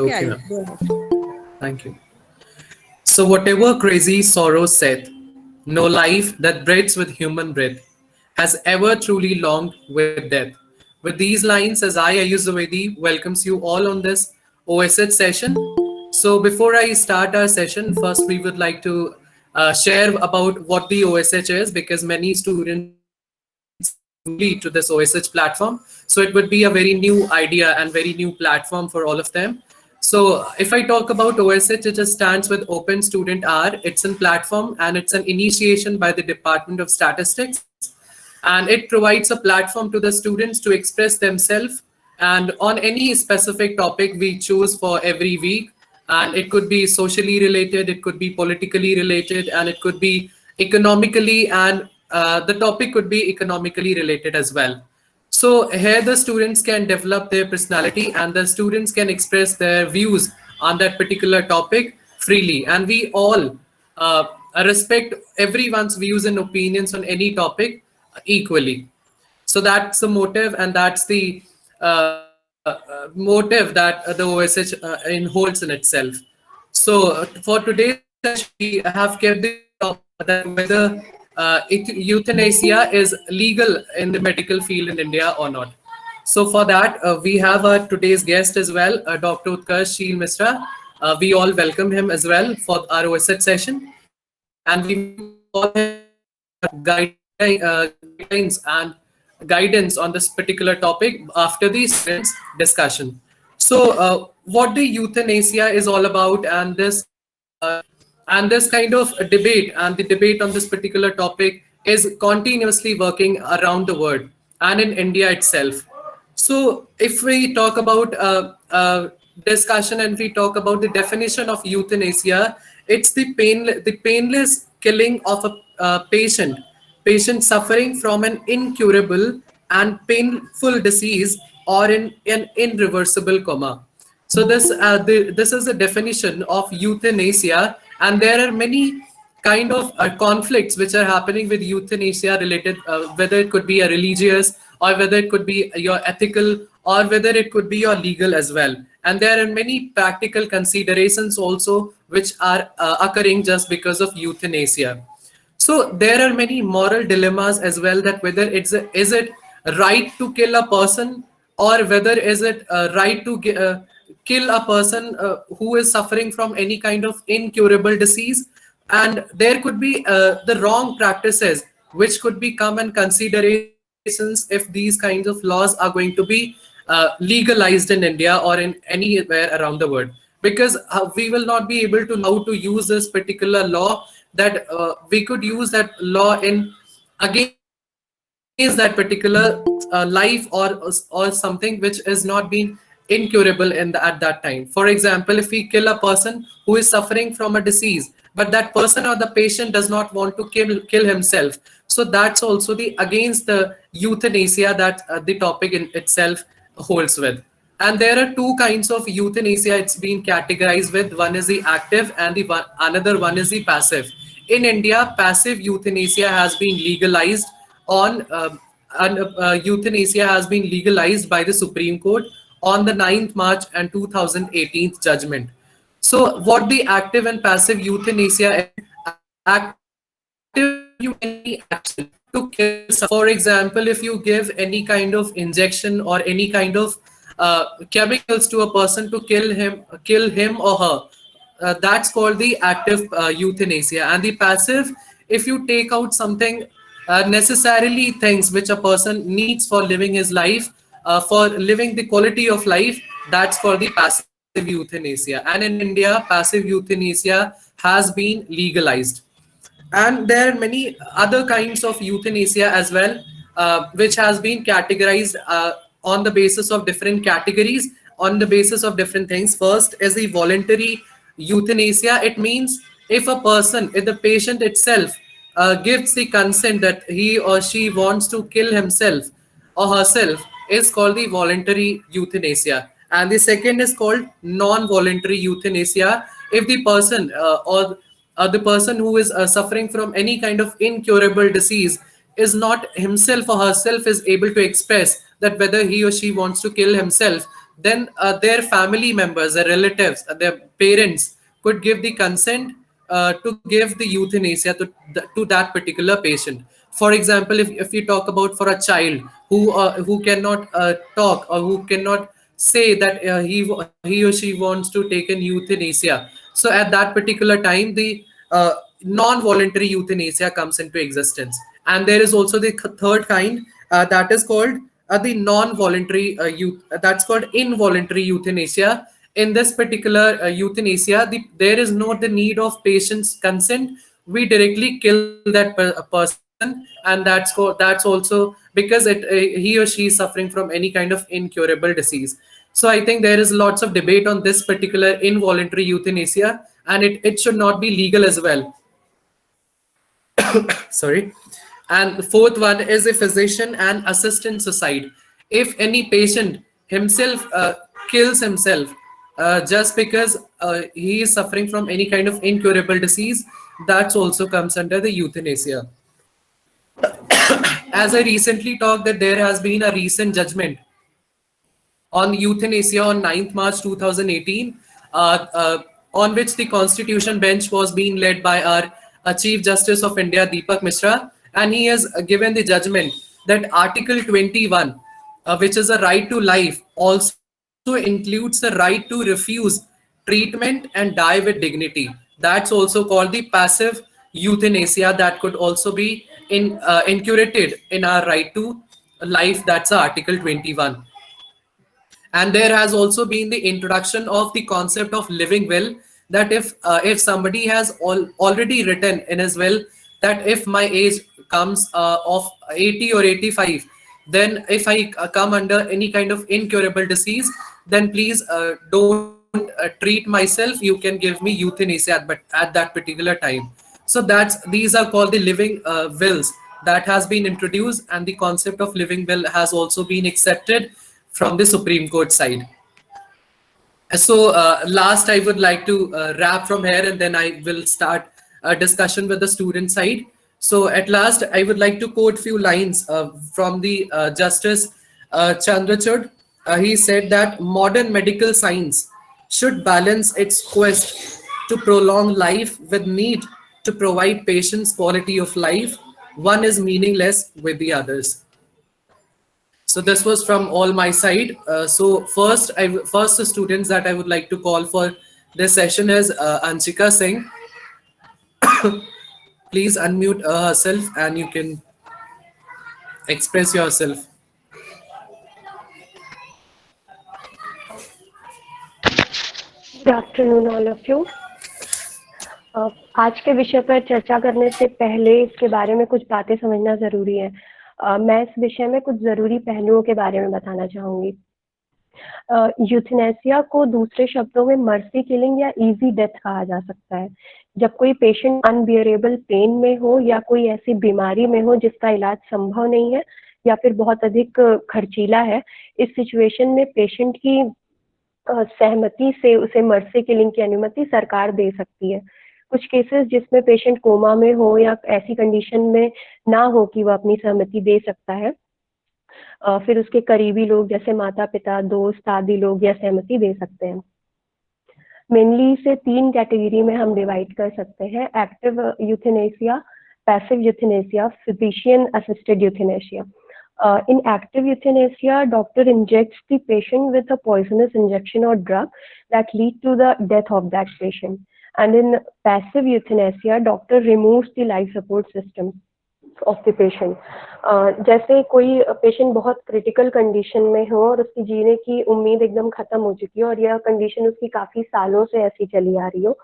Yeah, Okay yeah, now. go ahead. Thank you. So whatever crazy sorrow saith, no life that breathes with human breath has ever truly longed with death. With these lines, as I, Ayush Zavedi, welcomes you all on this OSH session. So before I start our session, first we would like to share about what the OSH is, because many students are newly to this OSH platform. So it would be a very new idea and very new platform for all of them. So if I talk about OSH, it just stands with Open Student Hour. It's a platform and it's an initiation by the Department of Statistics. And it provides a platform to the students to express themselves and on any specific topic we choose for every week. And it could be socially related, it could be politically related, and it could be economically, and the topic could be economically related as well. So here the students can develop their personality and the students can express their views on that particular topic freely. And we all respect everyone's views and opinions on any topic equally. So that's the motive, and that's the motive that the OSH holds in itself. So for today's session, we have kept the topic that whether euthanasia is legal in the medical field in India or not. So for that, we have our today's guest as well, Dr. Utkarsh Sheel Misra. We all welcome him as well for our OSH session, and we will call him to provide guidelines and guidance on this particular topic after the students' discussion. So, what the euthanasia is all about, and this kind of debate and the debate on this particular topic is continuously working around the world and in India itself. So, if we talk about discussion and we talk about the definition of euthanasia, it's the painless killing of a patient suffering from an incurable and painful disease or in an irreversible coma. So this is a definition of euthanasia, and there are many kind of conflicts which are happening with euthanasia related, whether it could be a religious or whether it could be your ethical or whether it could be your legal as well. And there are many practical considerations also which are occurring just because of euthanasia. So there are many moral dilemmas as well, that whether is it right to kill a person, or whether is it right to kill a person who is suffering from any kind of incurable disease. And there could be the wrong practices which could be common considerations if these kinds of laws are going to be legalized in India or in anywhere around the world, because we will not be able to know how to use this particular law, that we could use that law in against that particular life, or something which is not being incurable at that time. For example, if we kill a person who is suffering from a disease, but that person or the patient does not want to kill himself, so that's also the against the euthanasia that the topic in itself holds with. And there are two kinds of euthanasia it's been categorized with. One is the active and another one is the passive. In India, passive euthanasia has been legalized on euthanasia has been legalized by the Supreme Court on the 9th March and 2018 judgment. So what the active and passive euthanasia is, active euthanasia is when you take any action to kill someone. For example, if you give any kind of injection or any kind of chemicals to a person to kill him or her, that's called the active euthanasia. And the passive, if you take out something, necessarily things which a person needs for living his life, for living the quality of life, that's called the passive euthanasia. And in India, passive euthanasia has been legalized. And there are many other kinds of euthanasia as well, which has been categorized on the basis of different categories, on the basis of different things. First is the voluntary euthanasia. It means if the patient itself gives the consent that he or she wants to kill himself or herself, is called the voluntary euthanasia. And the second is called non-voluntary euthanasia. If the person or the person who is suffering from any kind of incurable disease is not himself or herself is able to express that whether he or she wants to kill himself, then their family members, their relatives, their parents could give the consent to give the euthanasia to that particular patient. For example, if you talk about for a child who cannot talk, or who cannot say that he or she wants to take an euthanasia, so at that particular time the non-voluntary euthanasia comes into existence. And there is also the third kind, that is called the non-voluntary that's called involuntary euthanasia. In this particular euthanasia, there is not the need of patient's consent. We directly kill that person, and that's also because he or she is suffering from any kind of incurable disease. So I think there is lots of debate on this particular involuntary euthanasia, and it should not be legal as well. Sorry. And the fourth one is a physician and assistant suicide. If any patient himself kills himself just because he is suffering from any kind of incurable disease, that also comes under the euthanasia. As I recently talked, that there has been a recent judgment on euthanasia on 9th March 2018, on which the Constitution bench was being led by our Chief Justice of India, Deepak Mishra, and he has given the judgment that Article 21, which is a right to life, also includes the right to refuse treatment and die with dignity. That's also called the passive euthanasia, that could also be incurated in our right to life. That's Article 21. And there has also been the introduction of the concept of living will, that if somebody has already written in his will that if my age comes of 80 or 85, then if I come under any kind of incurable disease, then please don't treat myself, you can give me euthanasia at that particular time. So these are called the living wills that has been introduced, and the concept of living will has also been accepted from the Supreme Court side. So last, I would like to wrap from here, and then I will start a discussion with the student side. So at last, I would like to quote few lines from the Justice Chandrachud. He said that modern medical science should balance its quest to prolong life with need to provide patients quality of life. One is meaningless with the others. So this was from all my side. So first the students that I would like to call for this session is Anshika Singh. Please unmute herself and you can express yourself. Good afternoon all of you. आज के विषय पर चर्चा करने से पहले इसके बारे में कुछ बातें समझना ज़रूरी है। मैं इस विषय में कुछ ज़रूरी पहलुओं के बारे में बताना चाहूँगी। यूथनेसिया को दूसरे शब्दों में मर्सी किलिंग या इजी डेथ कहा जा सकता है। जब कोई पेशेंट अनबियरेबल पेन में हो या कोई ऐसी बीमारी में हो जिसका इलाज संभव नहीं है या फिर बहुत अधिक खर्चीला है, इस सिचुएशन में पेशेंट की सहमति से उसे मर्सी किलिंग की अनुमति सरकार दे सकती है। कुछ केसेस जिसमें पेशेंट कोमा में हो या ऐसी कंडीशन में ना हो कि वह अपनी सहमति दे सकता है, फिर उसके करीबी लोग जैसे माता पिता, दोस्त आदि लोग यह सहमति दे सकते हैं। मेनली इसे 3 कैटेगरी में हम डिवाइड कर सकते हैं: active euthanasia, passive euthanasia, physician assisted euthanasia. In active euthanasia, doctor injects the patient with a poisonous injection or drug that lead to the death of that patient. And in passive euthanasia, doctor removes the life support system of the patient. जैसे कोई patient बहुत critical condition में हो और उसकी जीने की उम्मीद एकदम खत्म हो चुकी है और यह कंडीशन उसकी काफ़ी सालों से ऐसी चली आ रही हो,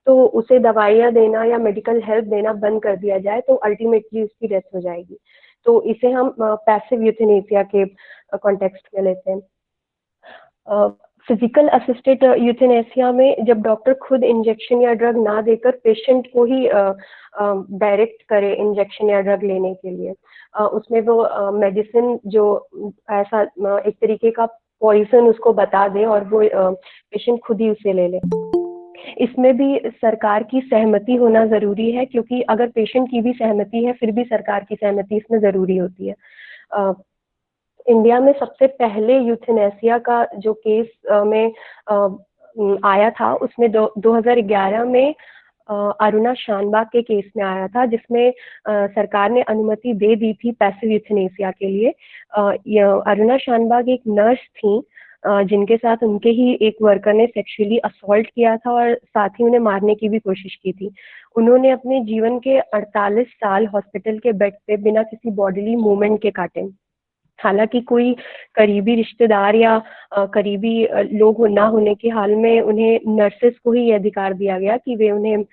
तो उसे दवाइयाँ देना या मेडिकल हेल्प देना बंद कर दिया जाए तो अल्टीमेटली उसकी डेथ हो जाएगी। तो इसे हम पैसिव यूथनेसिया के कॉन्टेक्स्ट में लेते हैं। फिजिकल असिस्टेड यूथनेसिया में जब डॉक्टर खुद इंजेक्शन या ड्रग ना देकर पेशेंट को ही डायरेक्ट करे इंजेक्शन या ड्रग लेने के लिए, उसमें वो मेडिसिन जो ऐसा एक तरीके का पॉइजन उसको बता दे और वो पेशेंट खुद ही उसे ले ले। इसमें भी सरकार की सहमति होना ज़रूरी है, क्योंकि अगर पेशेंट की भी सहमति है फिर भी सरकार की सहमति इसमें ज़रूरी होती है। इंडिया में सबसे पहले यूथेनेसिया का जो केस में आया था, उसमें 2011 में अरुणा शानबाग के केस में आया था, जिसमें सरकार ने अनुमति दे दी थी पैसिव यूथेनेसिया के लिए। अरुणा शानबाग एक नर्स थी, जिनके साथ उनके ही एक वर्कर ने सेक्सुअली असॉल्ट किया था और साथ ही उन्हें मारने की भी कोशिश की थी। उन्होंने अपने जीवन के 48 साल हॉस्पिटल के बेड पे बिना किसी बॉडीली मूवमेंट के काटे। हालांकि कोई करीबी रिश्तेदार या करीबी लोग ना होने के हाल में उन्हें नर्सेस को ही ये अधिकार दिया गया कि वे उन्हें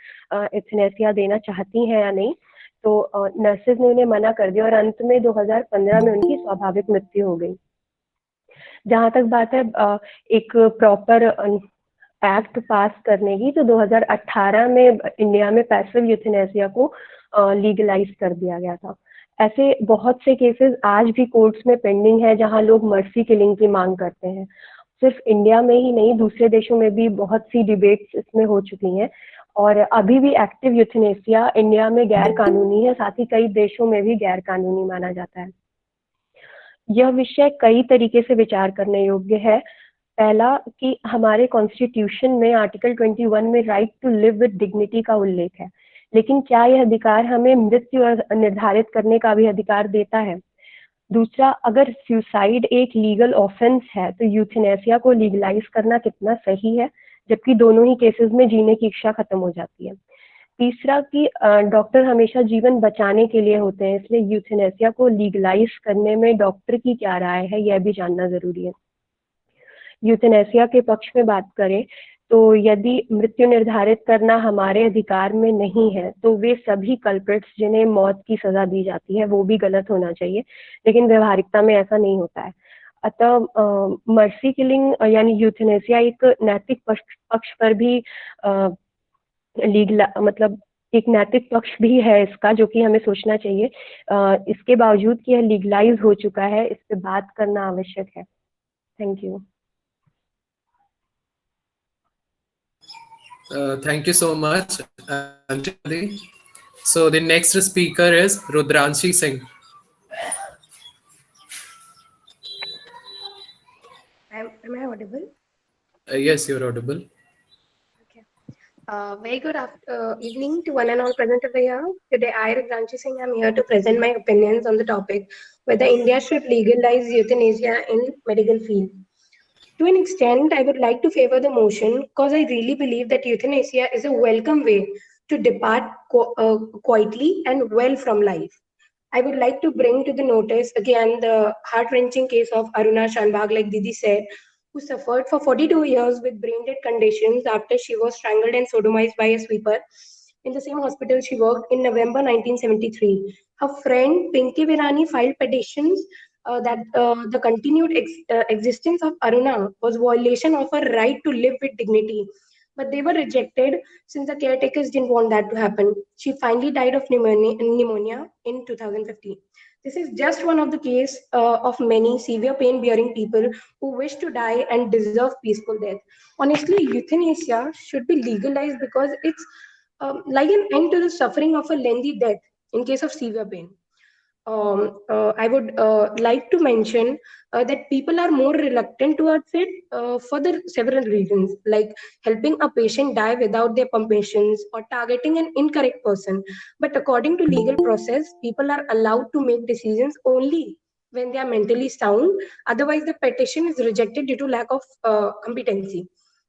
एथनेसिया देना चाहती हैं या नहीं। तो नर्सेस ने उन्हें मना कर दिया और अंत में 2015 में उनकी स्वाभाविक मृत्यु हो गई। जहाँ तक बात है एक प्रॉपर एक्ट पास करने की, तो 2018 में इंडिया में पैसिव यूथेनेसिया को लीगलाइज कर दिया गया था। ऐसे बहुत से केसेस आज भी कोर्ट्स में पेंडिंग है जहां लोग मर्सी किलिंग की मांग करते हैं। सिर्फ इंडिया में ही नहीं, दूसरे देशों में भी बहुत सी डिबेट्स इसमें हो चुकी हैं और अभी भी एक्टिव यूथेनेसिया इंडिया में गैर कानूनी है, साथ ही कई देशों में भी गैर कानूनी माना जाता है। यह विषय कई तरीके से विचार करने योग्य है। पहला कि हमारे कॉन्स्टिट्यूशन में आर्टिकल 21 में right to live with dignity का उल्लेख है, लेकिन क्या यह अधिकार हमें मृत्यु निर्धारित करने का भी अधिकार देता है? दूसरा, अगर सुसाइड एक लीगल ऑफेंस है तो यूथेनेसिया को लीगलाइज करना कितना सही है, जबकि दोनों ही केसेस में जीने की इच्छा खत्म हो जाती है। तीसरा कि डॉक्टर हमेशा जीवन बचाने के लिए होते हैं, इसलिए यूथेनेसिया को लीगलाइज करने में डॉक्टर की क्या राय है, यह भी जानना जरूरी है। यूथेनेसिया के पक्ष में बात करें तो यदि मृत्यु निर्धारित करना हमारे अधिकार में नहीं है तो वे सभी कल्प्रिट्स जिन्हें मौत की सजा दी जाती है वो भी गलत होना चाहिए, लेकिन व्यवहारिकता में ऐसा नहीं होता है। अतः मर्सी किलिंग यानी यूथेनेसिया एक नैतिक पक्ष पर भी लीगल मतलब एक नैतिक पक्ष भी है इसका, जो कि हमें सोचना चाहिए। इसके बावजूद कि यह लीगलाइज हो चुका है, इस पे बात करना आवश्यक है। Thank you. Thank you so much, Anjali. So the next speaker is Rudranshi Singh. Am I audible? Yes, you're audible. Okay. Very good evening to one and all present over here. Today, I, Rudranshi Singh, am here to present my opinions on the topic whether India should legalize euthanasia in medical field. To an extent, I would like to favor the motion because I really believe that euthanasia is a welcome way to depart quietly and well from life. I would like to bring to the notice again the heart-wrenching case of Aruna Shanbag, like Didi said, who suffered for 42 years with brain-dead conditions after she was strangled and sodomized by a sweeper in the same hospital she worked in November 1973. Her friend Pinky Virani filed petitions that the continued existence of Aruna was violation of her right to live with dignity. But they were rejected since the caretakers didn't want that to happen. She finally died of pneumonia in 2015. This is just one of the cases of many severe pain-bearing people who wish to die and deserve peaceful death. Honestly, euthanasia should be legalized because it's like an end to the suffering of a lengthy death in case of severe pain. I would like to mention that people are more reluctant towards it for the several reasons, like helping a patient die without their permissions or targeting an incorrect person. But according to legal process, people are allowed to make decisions only when they are mentally sound. Otherwise, the petition is rejected due to lack of competency.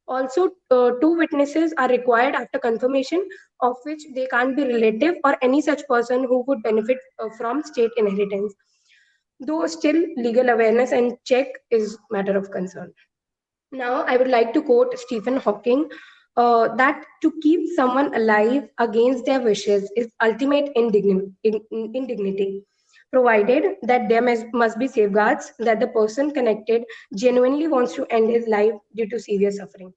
Also, two witnesses are required after confirmation, of which they can't be relative or any such person who would benefit from state inheritance. Though still legal awareness and check is matter of concern. Now, I would like to quote Stephen Hawking that to keep someone alive against their wishes is ultimate indignity, provided that there must be safeguards that the person connected genuinely wants to end his life due to severe suffering.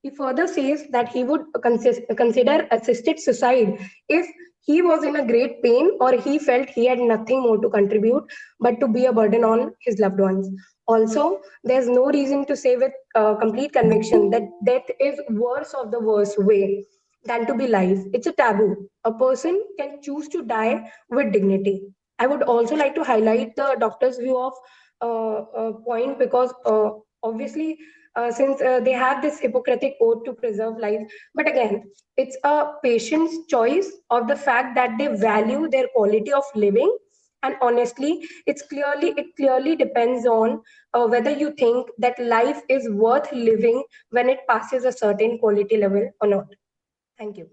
He further says that he would consider assisted suicide if he was in a great pain or he felt he had nothing more to contribute but to be a burden on his loved ones. Also, there's no reason to say with complete conviction that death is worse of the worst way than to be life. It's a taboo. A person can choose to die with dignity. I would also like to highlight the doctor's view of point, because obviously, since they have this Hippocratic oath to preserve life, but again, it's a patient's choice of the fact that they value their quality of living. And honestly, it clearly depends on whether you think that life is worth living when it passes a certain quality level or not. Thank you.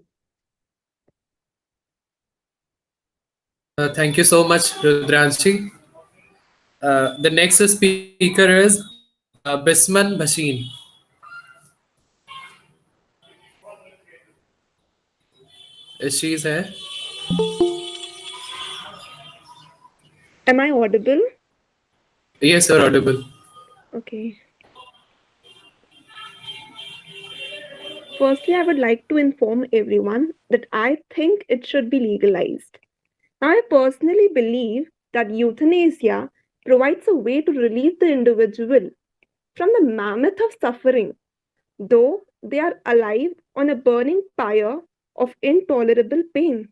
Thank you so much, Rudranshi. The next speaker is Bisman Bhashin. She's here. Am I audible? Yes, you're audible. Okay. Firstly, I would like to inform everyone that I think it should be legalized. I personally believe that euthanasia provides a way to relieve the individual from the mammoth of suffering, though they are alive on a burning pyre of intolerable pain.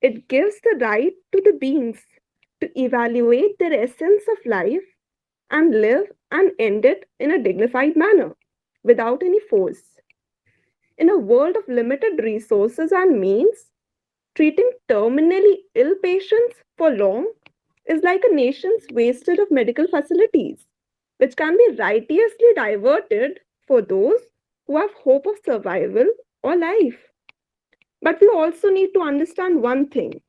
It gives the right to the beings to evaluate their essence of life and live and end it in a dignified manner without any force. In a world of limited resources and means, treating terminally ill patients for long is like a nation's wasted of medical facilities, which can be righteously diverted for those who have hope of survival or life. But we also need to understand one thing,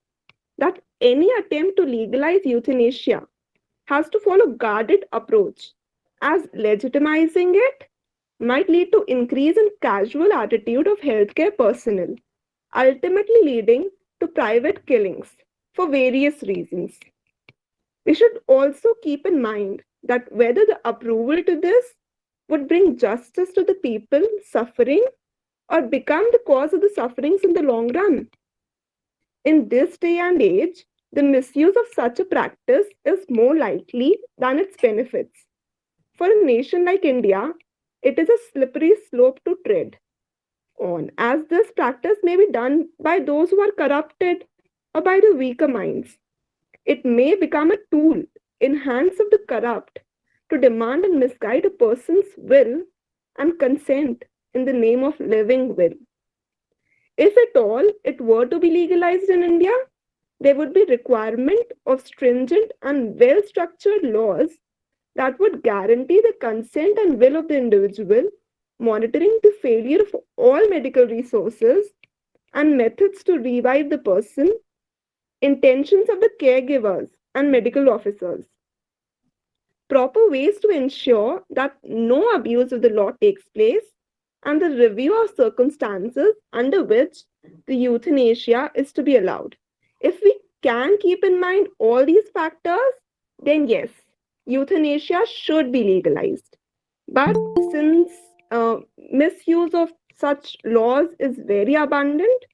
that any attempt to legalize euthanasia has to follow guarded approach, as legitimizing it might lead to increase in casual attitude of healthcare personnel, ultimately leading to private killings for various reasons. We should also keep in mind that whether the approval to this would bring justice to the people suffering or become the cause of the sufferings in the long run. In this day and age, the misuse of such a practice is more likely than its benefits. For a nation like India, it is a slippery slope to tread on, as this practice may be done by those who are corrupted or by the weaker minds. It may become a tool in hands of the corrupt to demand and misguide a person's will and consent in the name of living will. If at all it were to be legalized in India, there would be requirement of stringent and well-structured laws that would guarantee the consent and will of the individual, monitoring the failure of all medical resources and methods to revive the person, intentions of the caregivers and medical officers, proper ways to ensure that no abuse of the law takes place, and the review of circumstances under which the euthanasia is to be allowed. If we can keep in mind all these factors, then yes, euthanasia should be legalized. But since misuse of such laws is very abundant,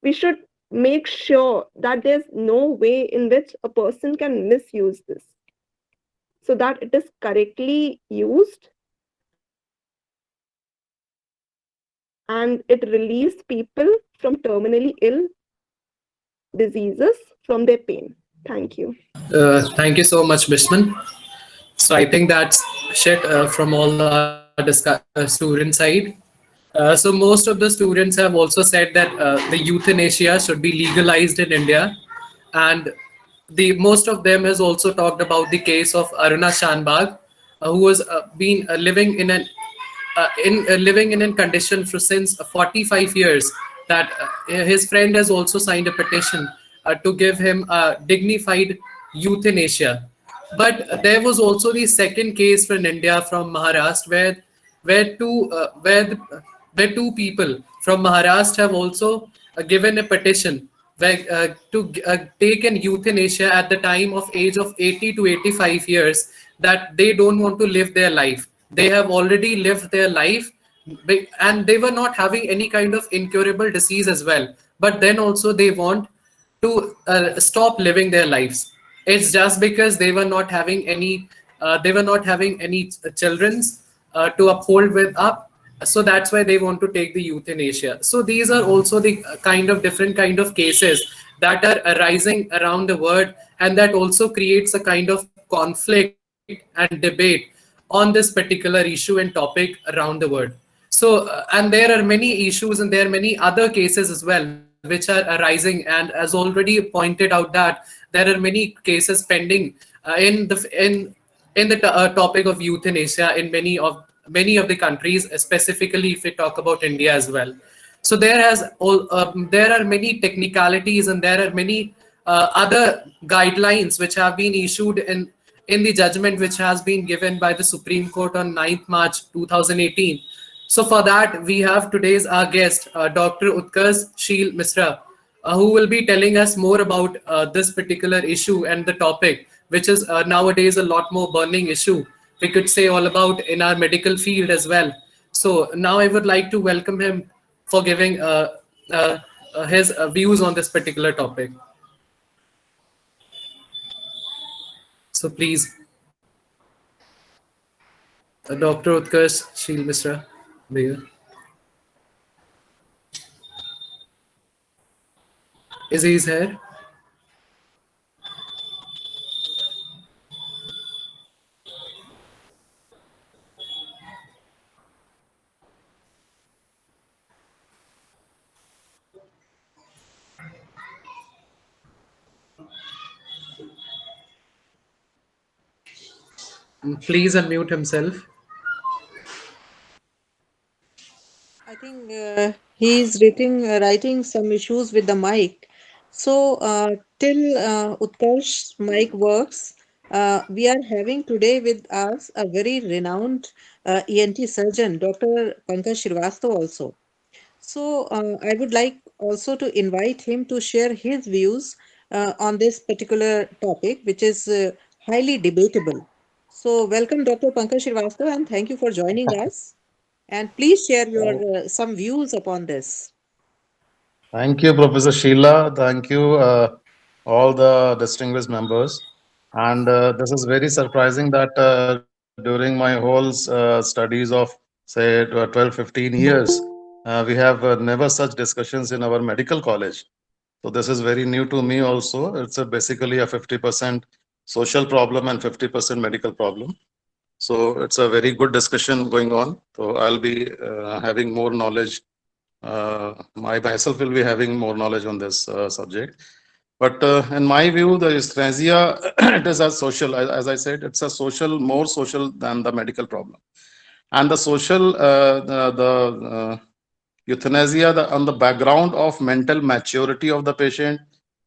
we should make sure that there's no way in which a person can misuse this, so that it is correctly used and it relieves people from terminally ill diseases from their pain. Thank you. Thank you so much, Bisman. So I think that's shit from all the student side. So most of the students have also said that the euthanasia should be legalized in India, and the most of them has also talked about the case of Aruna Shanbag, who was been living in a condition for since 45 years, that his friend has also signed a petition to give him a dignified euthanasia. But there was also the second case from India, from Maharashtra, where two where two people from Maharashtra have also given a petition to take an euthanasia at the time of age of 80 to 85 years, that they don't want to live their life. They have already lived their life, and they were not having any kind of incurable disease as well. But then also they want to stop living their lives. It's just because they were not having any children's to uphold with up. So that's why they want to take the euthanasia. So these are also the kind of different kind of cases that are arising around the world, and that also creates a kind of conflict and debate on this particular issue and topic around the world. So, and there are many issues and there are many other cases as well which are arising. And as already pointed out that there are many cases pending in the topic of euthanasia in many of the countries, specifically if we talk about India as well. So there are many technicalities and there are many other guidelines which have been issued in the judgment which has been given by the Supreme Court on 9th March 2018. So for that, we have today's our guest, Dr. Utkarsh Sheel Misra, who will be telling us more about this particular issue and the topic, which is nowadays a lot more burning issue. We could say all about in our medical field as well. So now I would like to welcome him for giving his views on this particular topic. So please, Dr. Utkarsh Sheel Misra, there. Is he here? Please unmute himself. I think he's writing some issues with the mic. So till Utkarsh's mic works, we are having today with us a very renowned ENT surgeon, Dr. Pankaj Srivastava also. So I would like also to invite him to share his views on this particular topic, which is highly debatable. So welcome, Dr. Pankaj Srivastava, and thank you for joining us. And please share your some views upon this. Thank you, Professor Sheila. Thank you, all the distinguished members. And this is very surprising that during my whole studies of, say, 12, 15 years, we have never such discussions in our medical college. So this is very new to me also. It's basically a 50% social problem and 50% medical problem. So it's a very good discussion going on. So I'll be having more knowledge. I myself will be having more knowledge on this subject. But in my view, the euthanasia, it is a social, as I said, it's a social, more social than the medical problem. And the social, euthanasia on the background of mental maturity of the patient,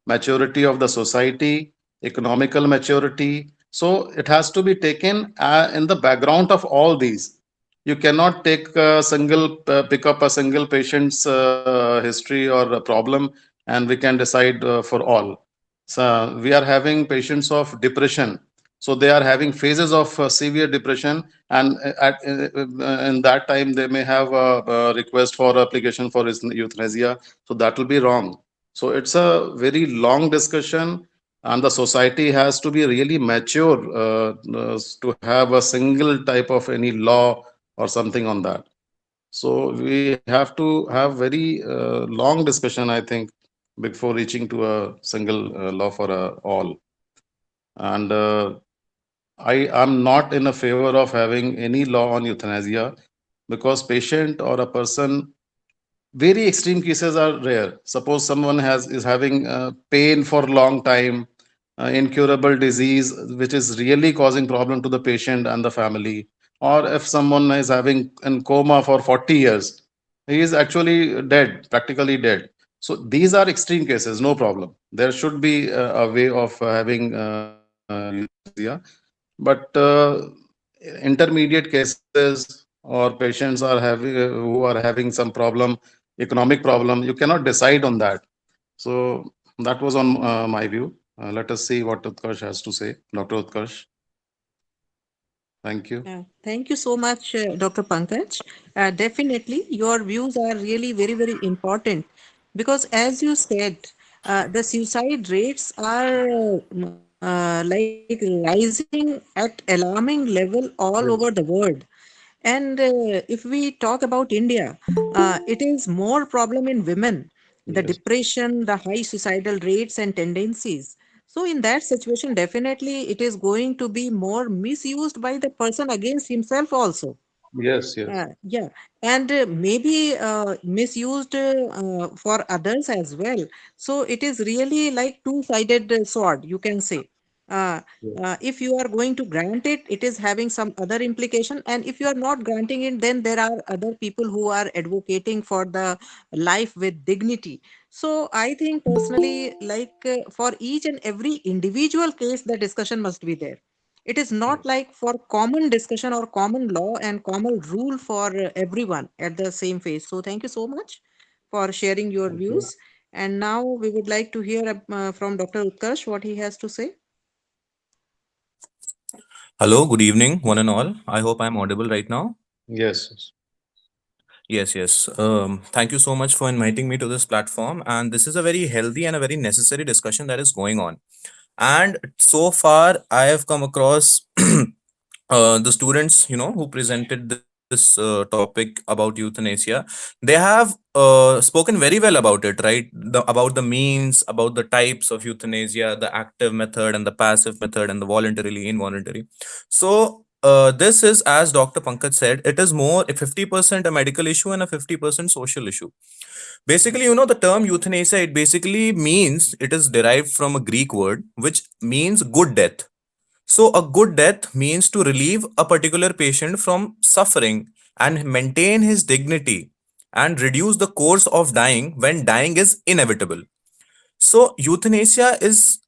maturity of the society, economical maturity. So it has to be taken in the background of all these. You cannot pick up a single patient's history or a problem, and we can decide for all. So we are having patients of depression. So they are having phases of severe depression, and in that time they may have a request for application for euthanasia. So that will be wrong. So it's a very long discussion, and the society has to be really mature to have a single type of any law or something on that. So we have to have very long discussion, I think, before reaching to a single law for all. And I am not in a favor of having any law on euthanasia, because patient or a person, very extreme cases are rare. Suppose someone is having pain for long time, incurable disease which is really causing problem to the patient and the family, or if someone is having in coma for 40 years, he is actually dead, practically dead. So these are extreme cases, no problem. There should be a way of having euthanasia. But intermediate cases, or patients are having who are having some problem, economic problem, you cannot decide on that. So that was on my view. Let us see what Utkarsh has to say. Dr. Utkarsh. Thank you. Thank you so much, Dr. Pankaj. Definitely, your views are really very, very important because, as you said, the suicide rates are like rising at alarming level all over the world. And if we talk about India, it is more problem in women, the Yes. depression, the high suicidal rates and tendencies. So in that situation, definitely it is going to be more misused by the person against himself also. Yes, yes. Yeah, and maybe misused for others as well. So it is really like two-sided sword, you can say. Uh, Yes. if you are going to grant it, it is having some other implication, and if you are not granting it, then there are other people who are advocating for the life with dignity. So I think personally, like for each and every individual case, the discussion must be there. It is not like for common discussion or common law and common rule for everyone at the same phase. So thank you so much for sharing your Thank you. views. And now we would like to hear from Dr. Utkarsh what he has to say. Hello, good evening, one and all. I hope I'm audible right now. Yes, yes. Yes, yes. Thank you so much for inviting me to this platform. And this is a very healthy and a very necessary discussion that is going on. And so far, I have come across the students, who presented this topic about euthanasia. They have spoken very well about it, right? About the means, about the types of euthanasia, the active method and the passive method, and the voluntarily involuntary. So this is, as Dr. Pankaj said, it is more 50% a medical issue and a 50% social issue. Basically, the term euthanasia, it basically means, it is derived from a Greek word which means good death. So, a good death means to relieve a particular patient from suffering and maintain his dignity and reduce the course of dying when dying is inevitable. So, euthanasia is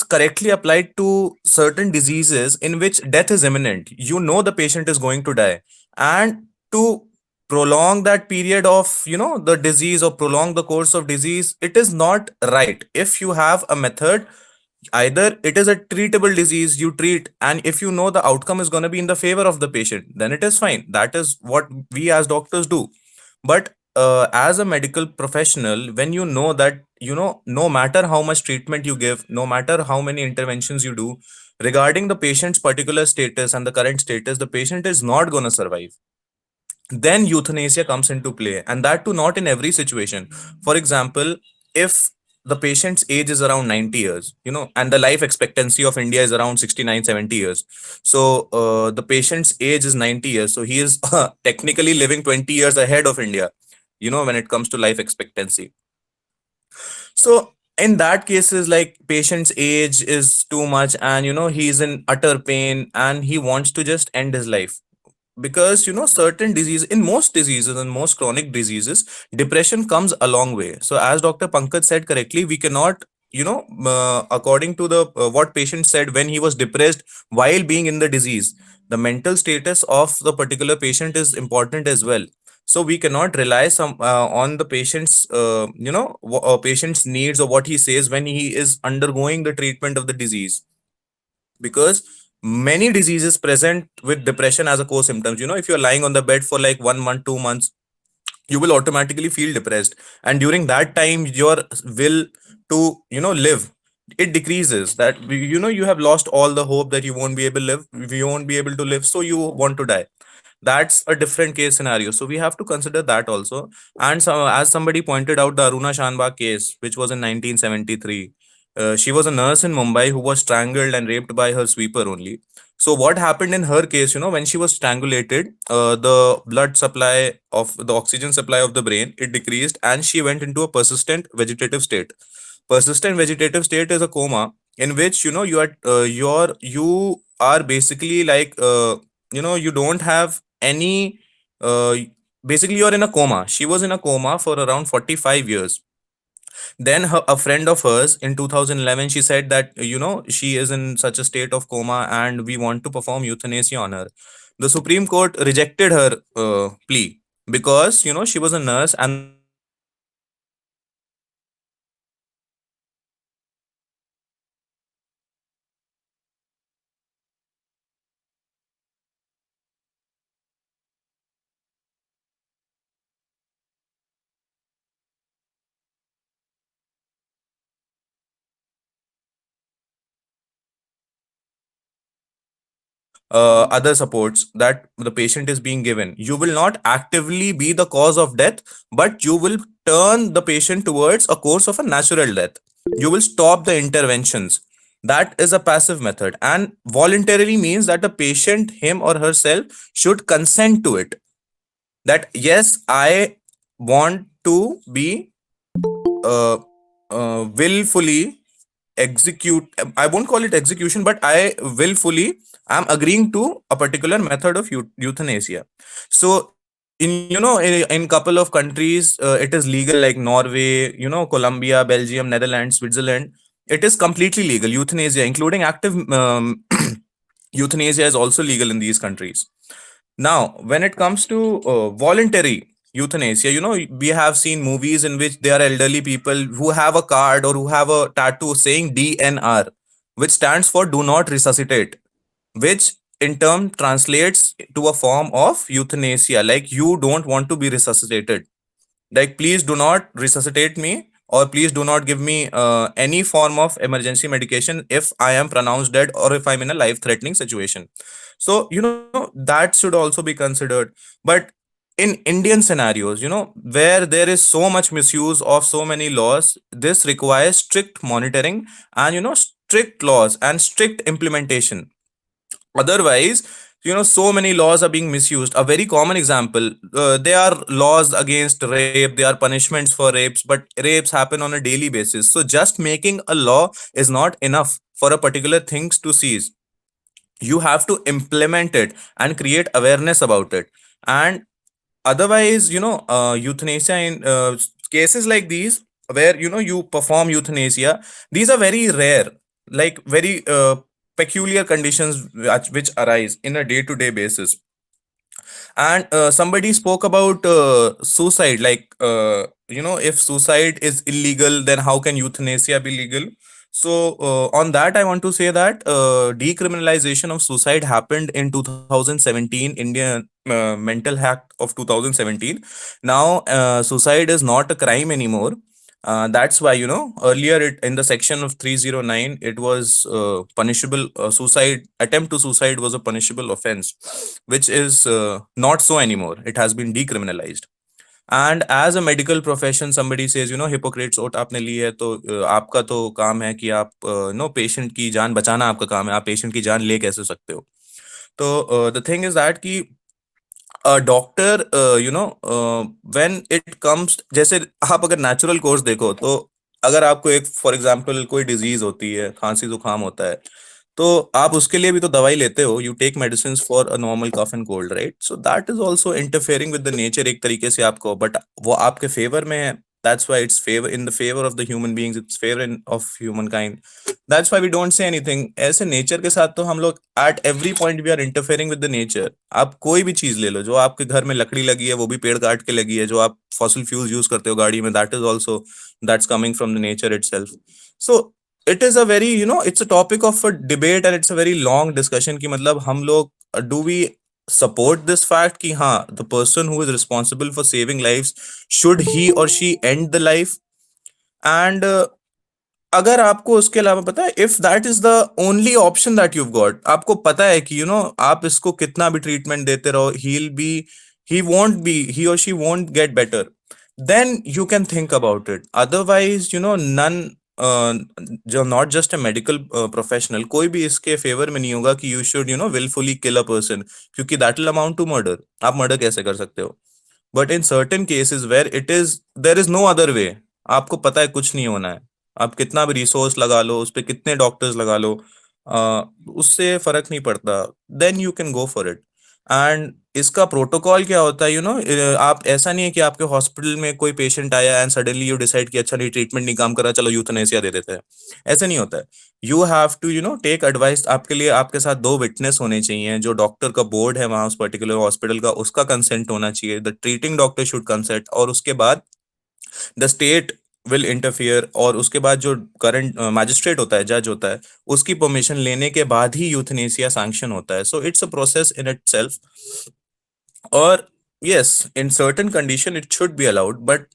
correctly applied to certain diseases in which death is imminent. You know the patient is going to die, and to prolong that period of the disease or prolong the course of disease, it is not right. If you have a method, either it is a treatable disease, you treat, and if you know the outcome is going to be in the favor of the patient, then it is fine. That is what we as doctors do. But as a medical professional, when you know that, no matter how much treatment you give, no matter how many interventions you do, regarding the patient's particular status and the current status, the patient is not going to survive, then euthanasia comes into play. And that too, not in every situation. For example, if the patient's age is around 90 years, and the life expectancy of India is around 69, 70 years. So the patient's age is 90 years, so he is technically living 20 years ahead of India, when it comes to life expectancy. So in that cases, like, patient's age is too much, and he's in utter pain and he wants to just end his life. Because certain disease, in most diseases and most chronic diseases, depression comes a long way. So as Dr. Pankaj said correctly, we cannot, according to the what patient said, when he was depressed while being in the disease, the mental status of the particular patient is important as well. So we cannot rely on the patient's patient's needs or what he says when he is undergoing the treatment of the disease. Because many diseases present with depression as a core symptoms. If you're lying on the bed for like 1 month, 2 months, you will automatically feel depressed, and during that time your will to live, it decreases. That you have lost all the hope that you won't be able to live, so you want to die. That's a different case scenario, so we have to consider that also. And so, as somebody pointed out, the Aruna Shanbag case, which was in 1973, she was a nurse in Mumbai who was strangled and raped by her sweeper only. So what happened in her case, when she was strangulated, the blood supply of the oxygen supply of the brain, it decreased, and she went into a persistent vegetative state. Persistent vegetative state is a coma in which you are basically like you don't have any basically you're in a coma. She was in a coma for around 45 years. Then a friend of hers in 2011, she said that she is in such a state of coma and we want to perform euthanasia on her. The Supreme Court rejected her plea because she was a nurse, and the nurse was trained to perform euthanasia. So basically other supports that the patient is being given, you will not actively be the cause of death, but you will turn the patient towards a course of a natural death. You will stop the interventions. That is a passive method. And voluntarily means that the patient, him or herself, should consent to it. That yes, I want to be uh, willfully execute. I won't call it execution, but I willfully am agreeing to a particular method of euthanasia. So in couple of countries, it is legal, like Norway, Colombia, Belgium, Netherlands, Switzerland. It is completely legal. Euthanasia, including active euthanasia, is also legal in these countries. Now, when it comes to voluntary euthanasia, we have seen movies in which there are elderly people who have a card or who have a tattoo saying DNR, which stands for do not resuscitate, which in turn translates to a form of euthanasia, like you don't want to be resuscitated. Like, please do not resuscitate me, or please do not give me any form of emergency medication if I am pronounced dead or if I'm in a life threatening situation. So that should also be considered. But in Indian scenarios, where there is so much misuse of so many laws, this requires strict monitoring and strict laws and strict implementation. Otherwise, so many laws are being misused. A very common example, there are laws against rape, there are punishments for rapes, but rapes happen on a daily basis. So just making a law is not enough for a particular things to cease. You have to implement it and create awareness about it. And otherwise, euthanasia in cases like these, where you perform euthanasia, these are very rare, like very peculiar conditions which arise in a day-to-day basis. And somebody spoke about suicide, like if suicide is illegal, then how can euthanasia be legal? So on that, I want to say that decriminalization of suicide happened in 2017, Indian Mental Act of 2017. Now suicide is not a crime anymore. That's why, earlier in the section of 309, it was punishable. Suicide, attempt to suicide was a punishable offense, which is not so anymore. It has been decriminalized. And as a medical profession, somebody says, Hippocrates oath आपने ली है, तो आपका तो काम है कि आप patient की जान बचाना आपका काम है. आप पेशेंट की जान ले कैसे सकते हो? तो द थिंग इज दैट कि डॉक्टर व्हेन इट कम्स, जैसे आप अगर नेचुरल कोर्स देखो, तो अगर आपको एक फॉर एग्जांपल कोई डिजीज होती है, खांसी जुकाम होता है, तो आप उसके लिए भी तो दवाई लेते हो. You take medicine for a normal cough and cold, right? So that is also interfering with the nature एक तरीके से आपको, बट वो आपके फेवर में है. That's why it's favour in the favour of the human beings, it's favour in of human kind. That's why we don't say anything. ऐसे nature के साथ तो हम लोग at every point we are interfering with the nature. आप कोई भी चीज ले लो, जो आपके घर में लकड़ी लगी है वो भी पेड़ काट के लगी है. जो आप फॉसिल फ्यूल्स यूज करते हो गाड़ी में, that is also, that's coming from the nature itself. So it is a very, it's a topic of a debate, and it's a very long discussion कि मतलब हम लोग do we support this fact कि हाँ, the person who is responsible for saving lives, should he or she end the life? And अगर आपको उसके अलावा पता है, if that is the only option that you've got, आपको पता है कि आप इसको कितना भी ट्रीटमेंट देते रहो, he or she won't get better, then you can think about it. Otherwise, none, जो not just a medical professional, कोई भी इसके फेवर में नहीं होगा कि you should wilfully kill a person, क्योंकि that will amount to murder. आप मर्डर कैसे कर सकते हो? But in certain cases where there is no other way, आपको पता है कुछ नहीं होना है, आप कितना भी रिसोर्स लगा लो, उस पर कितने डॉक्टर्स लगा लो, उससे फर्क नहीं पड़ता, then you can go for it. And इसका प्रोटोकॉल क्या होता है, आप ऐसा नहीं है कि आपके हॉस्पिटल में कोई पेशेंट आया एंड सडनली यू डिसाइड कि अच्छा नहीं, ट्रीटमेंट नहीं काम कर रहा, चलो यूथनेसिया दे देते हैं. ऐसे नहीं होता है. You have to take advice. आपके लिए आपके साथ 2 विटनेस होने चाहिए. जो डॉक्टर का बोर्ड है वहां उस पर्टिकुलर हॉस्पिटल का, उसका कंसेंट होना चाहिए. The treating doctor should consent, और उसके बाद द स्टेट विल इंटरफियर, और उसके बाद जो करंट मैजिस्ट्रेट होता है, जज होता है, उसकी परमिशन लेने के बाद ही यूथनेसिया सैंक्शन होता है. So it's a process in itself. और yes, in certain condition it should be allowed, but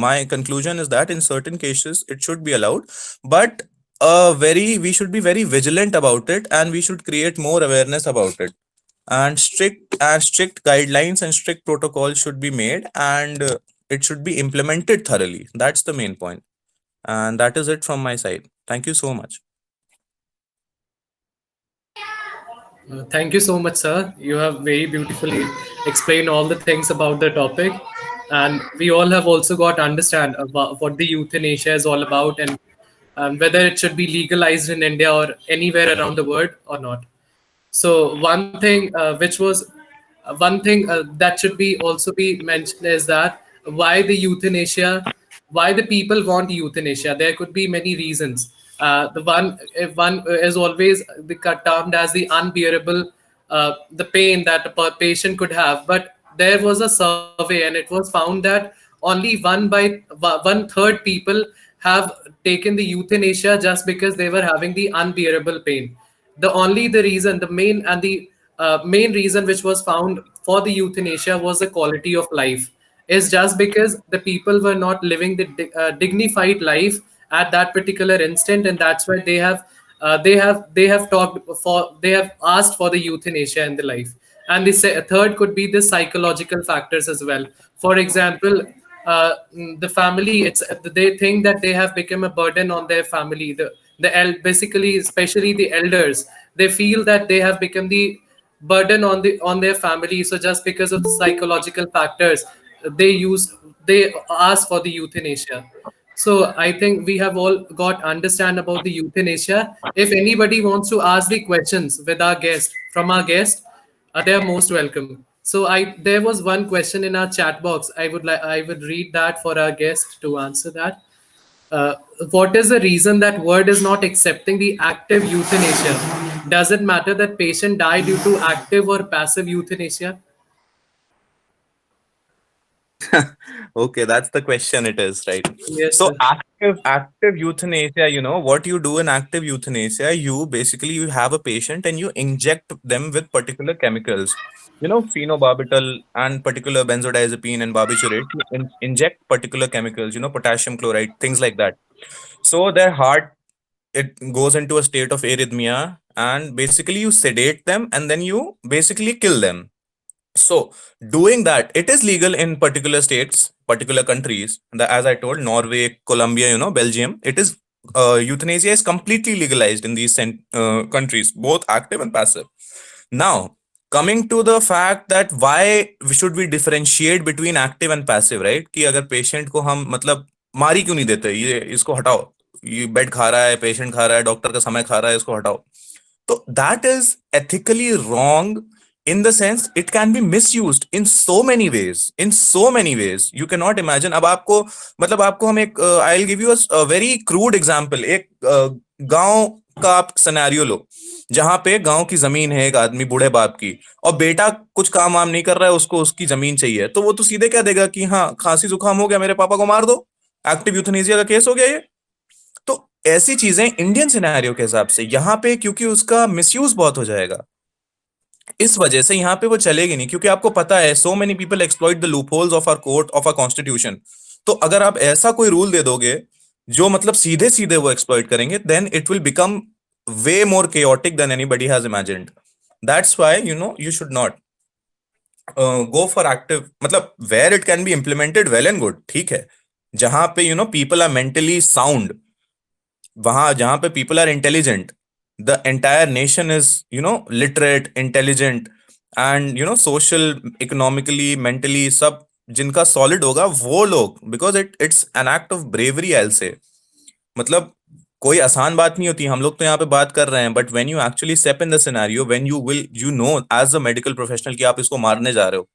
my conclusion is that in certain cases it should be allowed, but we should be very vigilant about it, and we should create more awareness about it, and strict guidelines and strict protocols should be made, and it should be implemented thoroughly. That's the main point. And that is it from my side. Thank you so much. Thank you so much, sir. You have very beautifully explained all the things about the topic, and we all have also got understand about what the euthanasia is all about, and whether it should be legalized in India or anywhere around the world or not. So one thing that should be also be mentioned is that why the euthanasia, why the people want euthanasia. There could be many reasons. One is always termed as the unbearable, the pain that patient could have. But there was a survey, and it was found that only one third people have taken the euthanasia just because they were having the unbearable pain. The reason, the main reason which was found for the euthanasia was the quality of life, is just because the people were not living the dignified life at that particular instant, and that's why they have asked for the euthanasia in the life. And the third could be the psychological factors as well. For example, the family, it's they think that they have become a burden on their family. Basically, especially the elders, they feel that they have become the burden on their family. So just because of the psychological factors, they use they ask for the euthanasia. So I think we have all got understand about the euthanasia. If anybody wants to ask the questions with our guest, from our guest, they are most welcome. So there was one question in our chat box. I would read that for our guest to answer that. Uh, what is the reason that word is not accepting the active euthanasia? Does it matter that patient die due to active or passive euthanasia? Okay, that's the question it is, right? Yes, So sir. active euthanasia, what you do in active euthanasia, you have a patient and you inject them with particular chemicals. Phenobarbital and particular benzodiazepine and barbiturate, you inject particular chemicals, potassium chloride, things like that. So their heart, it goes into a state of arrhythmia, and basically you sedate them and then you basically kill them. So, doing that, it is legal in particular states, particular countries. As I told, Norway, Colombia, Belgium, it is euthanasia is completely legalized in these countries, both active and passive. Now, coming to the fact that why should we differentiate between active and passive, right? कि अगर patient को हम मतलब मारी क्यों नहीं देते, ये इसको हटाओ, ये बेड खा रहा है, पेशेंट खा रहा है, डॉक्टर का समय खा रहा है, इसको हटाओ. So that is ethically wrong, in the sense it can be misused in so many ways. In so many ways, you cannot imagine. अब आपको मतलब आपको हम एक I'll give you a very crude example. एक गांव का आप सिनेरियो लो, जहां पे गांव की जमीन है एक आदमी बूढ़े बाप की, और बेटा कुछ काम वाम नहीं कर रहा है, उसको उसकी जमीन चाहिए, तो वो तो सीधे क्या देगा कि हाँ खांसी जुकाम हो गया, मेरे पापा को मार दो, एक्टिव यूथनेसिया का केस हो गया ये. तो ऐसी चीजें इंडियन सिनेरियो के हिसाब से यहाँ पे, क्योंकि उसका मिसयूज बहुत हो जाएगा, इस वजह से यहाँ पे वो चलेगी नहीं, क्योंकि आपको पता है so many people exploit the loopholes of our court, of our constitution. तो अगर आप ऐसा कोई रूल दे दोगे जो मतलब सीधे सीधे वो एक्सप्लॉइट करेंगे, then it will become way more chaotic than anybody has imagined. That's why you should not go for active, मतलब where it can be implemented, well and good, ठीक है. जहां पे people are mentally sound, वहां जहां पे people are intelligent, the entire nation is literate, intelligent, and social, economically, mentally, सब जिनका solid होगा वो लोग, because it's an act of bravery, I'll say. मतलब कोई आसान बात नहीं होती, हम लोग तो यहाँ पे बात कर रहे हैं, but when you actually step in the scenario, when you will as a medical professional कि आप इसको मारने जा रहे हो,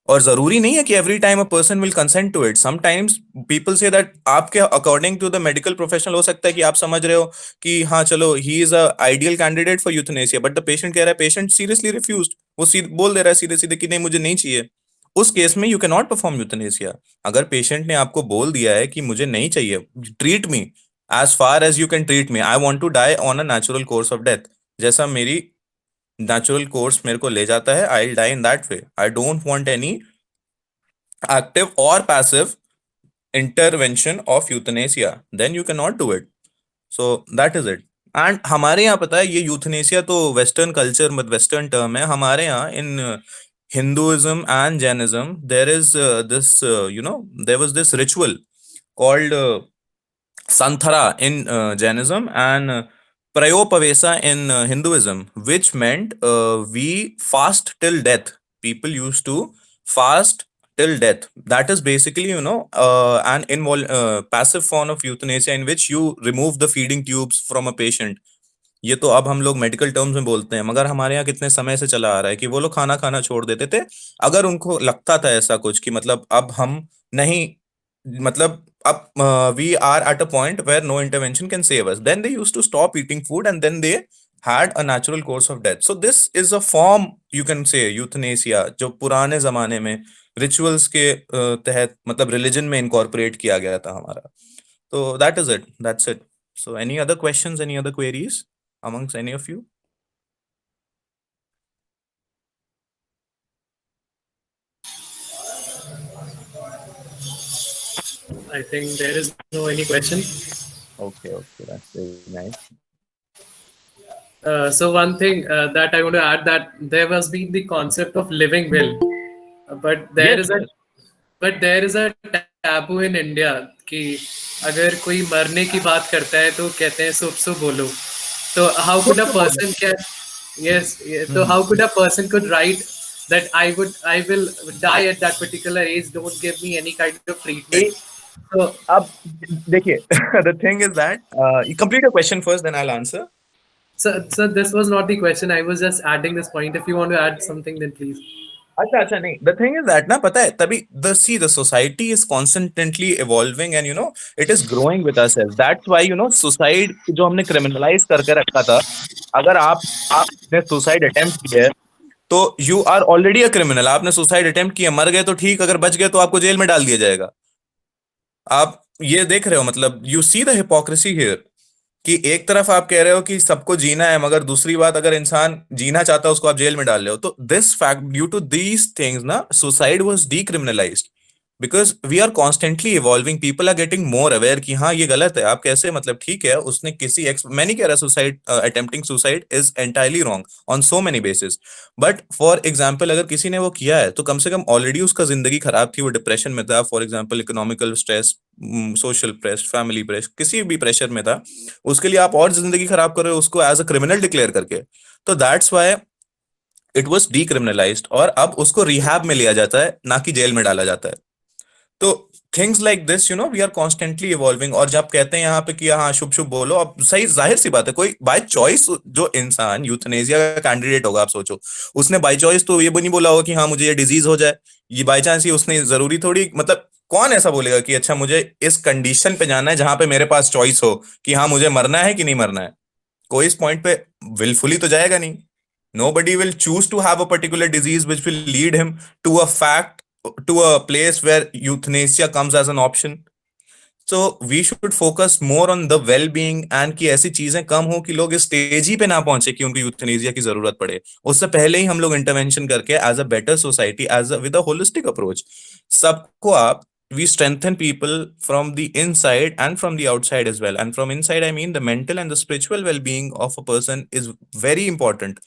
और जरूरी नहीं है कि every time a person will consent to it. Sometimes people से दैट आपके according to the medical professional हो सकता है कि आप समझ रहे हो कि हाँ चलो he is a ideal candidate for euthanasia, but the patient कह रहा है, पेशेंट सीरियसली रिफ्यूज्ड, वो बोल दे रहा है सीधे सीधे कि नहीं मुझे नहीं चाहिए. उस केस में you can not perform euthanasia. अगर पेशेंट ने आपको बोल दिया है कि मुझे नहीं चाहिए, treat me as far as you can treat me, I want to die on a natural course of death, जैसा मेरी नेचुरल कोर्स मेरे को ले जाता है, I die in that way. I don't want any active or passive intervention of euthanasia, then you cannot do it. So that is it. And हमारे यहाँ पता है, ये यूथनेसिया तो वेस्टर्न कल्चर में वेस्टर्न टर्म है. हमारे यहाँ इन Hinduism and Jainism, there is there was this ritual called Santhara in Jainism, and Prayopavesa in Hinduism, which meant we fast till death. People used to fast till death. That is basically, an passive form of euthanasia in which you remove the feeding tubes from a patient. ये तो अब हम लोग medical terms में बोलते हैं, मगर हमारे यहाँ कितने समय से चला आ रहा है कि वो लोग खाना खाना छोड़ देते थे अगर उनको लगता था ऐसा कुछ कि मतलब अब हम नहीं, मतलब अब we are at a point where no intervention can save us, then they used to stop eating food and then they had a natural course of death. So this is a form, you can say, euthanasia, जो पुराने जमाने में rituals के तहत मतलब religion में incorporate किया गया था हमारा. So that is it, that's it. So any other questions, any other queries amongst any of you? I think there is no any question. Okay, that's very nice. So one thing that I want to add, that there must be the concept of living will, but there Yes, is a yes. but there is a taboo in India कि अगर कोई मरने की बात करता है तो कहते हैं शुभ शुभ बोलो. So how could a person can so how could a person could write that I will die at that particular age, don't give me any kind of treatment. So अब देखिए, the thing is that you complete your question first, then I'll answer. So this was not the question. I was just adding this point. If you want to add something, then please. अच्छा नहीं, the thing is that ना पता है तभी the society is constantly evolving and it is growing with ourselves. That's why suicide जो हमने criminalize करके रखा था, अगर आपने suicide attempt किया है तो you are already a criminal. आपने suicide attempt किया, मर गए तो ठीक, अगर बच गए तो आपको जेल में डाल दिया जाएगा. आप ये देख रहे हो, मतलब you see the hypocrisy here, कि एक तरफ आप कह रहे हो कि सबको जीना है, मगर दूसरी बात अगर इंसान जीना चाहता है उसको आप जेल में डाल रहे हो. तो this fact, due to these things ना, suicide was decriminalised because we are constantly evolving. People are getting more aware कि हाँ ये गलत है, आप कैसे, मतलब ठीक है उसने किसी मैं नहीं कह रहा suicide, attempting suicide is entirely wrong on so many basis, but for example अगर किसी ने वो किया है तो कम से कम ऑलरेडी उसका जिंदगी खराब थी, वो डिप्रेशन में था, for example economical stress, social press, family press, किसी भी प्रेशर में था, उसके लिए आप और जिंदगी खराब कर रहे हो उसको एज अ क्रिमिनल डिक्लेयर करके. तो that's why it was decriminalised और अब उसको रिहैब में लिया जाता है, ना कि जेल में डाला जाता है. तो things like this we are constantly evolving. और जब कहते हैं यहाँ पे कि हाँ शुभ शुभ बोलो, अब सही जाहिर सी बात है, कोई बाय चॉइस जो इंसान यूथनेसिया का कैंडिडेट होगा, आप सोचो उसने बाय चॉइस तो ये भी नहीं बोला होगा कि हाँ मुझे ये डिजीज हो जाए, ये बाय चांस ही उसने जरूरी थोड़ी, मतलब कौन ऐसा बोलेगा कि अच्छा मुझे इस कंडीशन पे जाना है जहां पे मेरे पास चॉइस हो कि हाँ मुझे मरना है कि नहीं मरना है. कोई इस पॉइंट पे विलफुली तो जाएगा नहीं. Nobody will choose to have a particular disease which will lead him to a place where euthanasia comes as an option. So we should focus more on the well-being and कि ऐसी चीजें कम हो कि लोग इस स्टेज ही पे ना पहुंचे कि उनको यूथनेसिया की जरूरत पड़े. उससे पहले ही हम लोग इंटरवेंशन करके as a better society, with a holistic approach, सबको आप we strengthen people from the inside and from the outside as well. And from inside, I mean the mental and the spiritual well-being of a person is very important,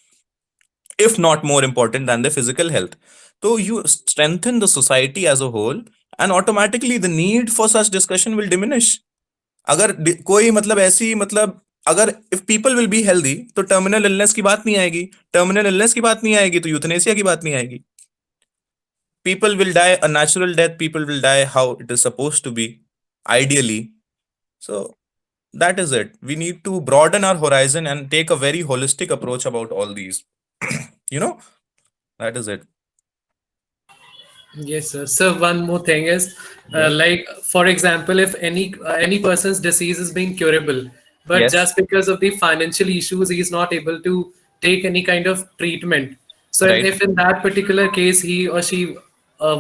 if not more important than the physical health. So you strengthen the society as a whole, and automatically the need for such discussion will diminish. अगर कोई मतलब ऐसी मतलब अगर if people will be healthy तो terminal illness की बात नहीं आएगी, टर्मिनल इलनेस की बात नहीं आएगी तो यूथनेसिया की बात नहीं आएगी. People will die a natural death, people will die how it is supposed to be, ideally. So that is it. We need to broaden our horizon and take a very holistic approach about all these. That is it. Yes, sir. So one more thing is, like for example, if any person's disease is being curable, but Yes. just because of the financial issues, he is not able to take any kind of treatment. So Right. if in that particular case he or she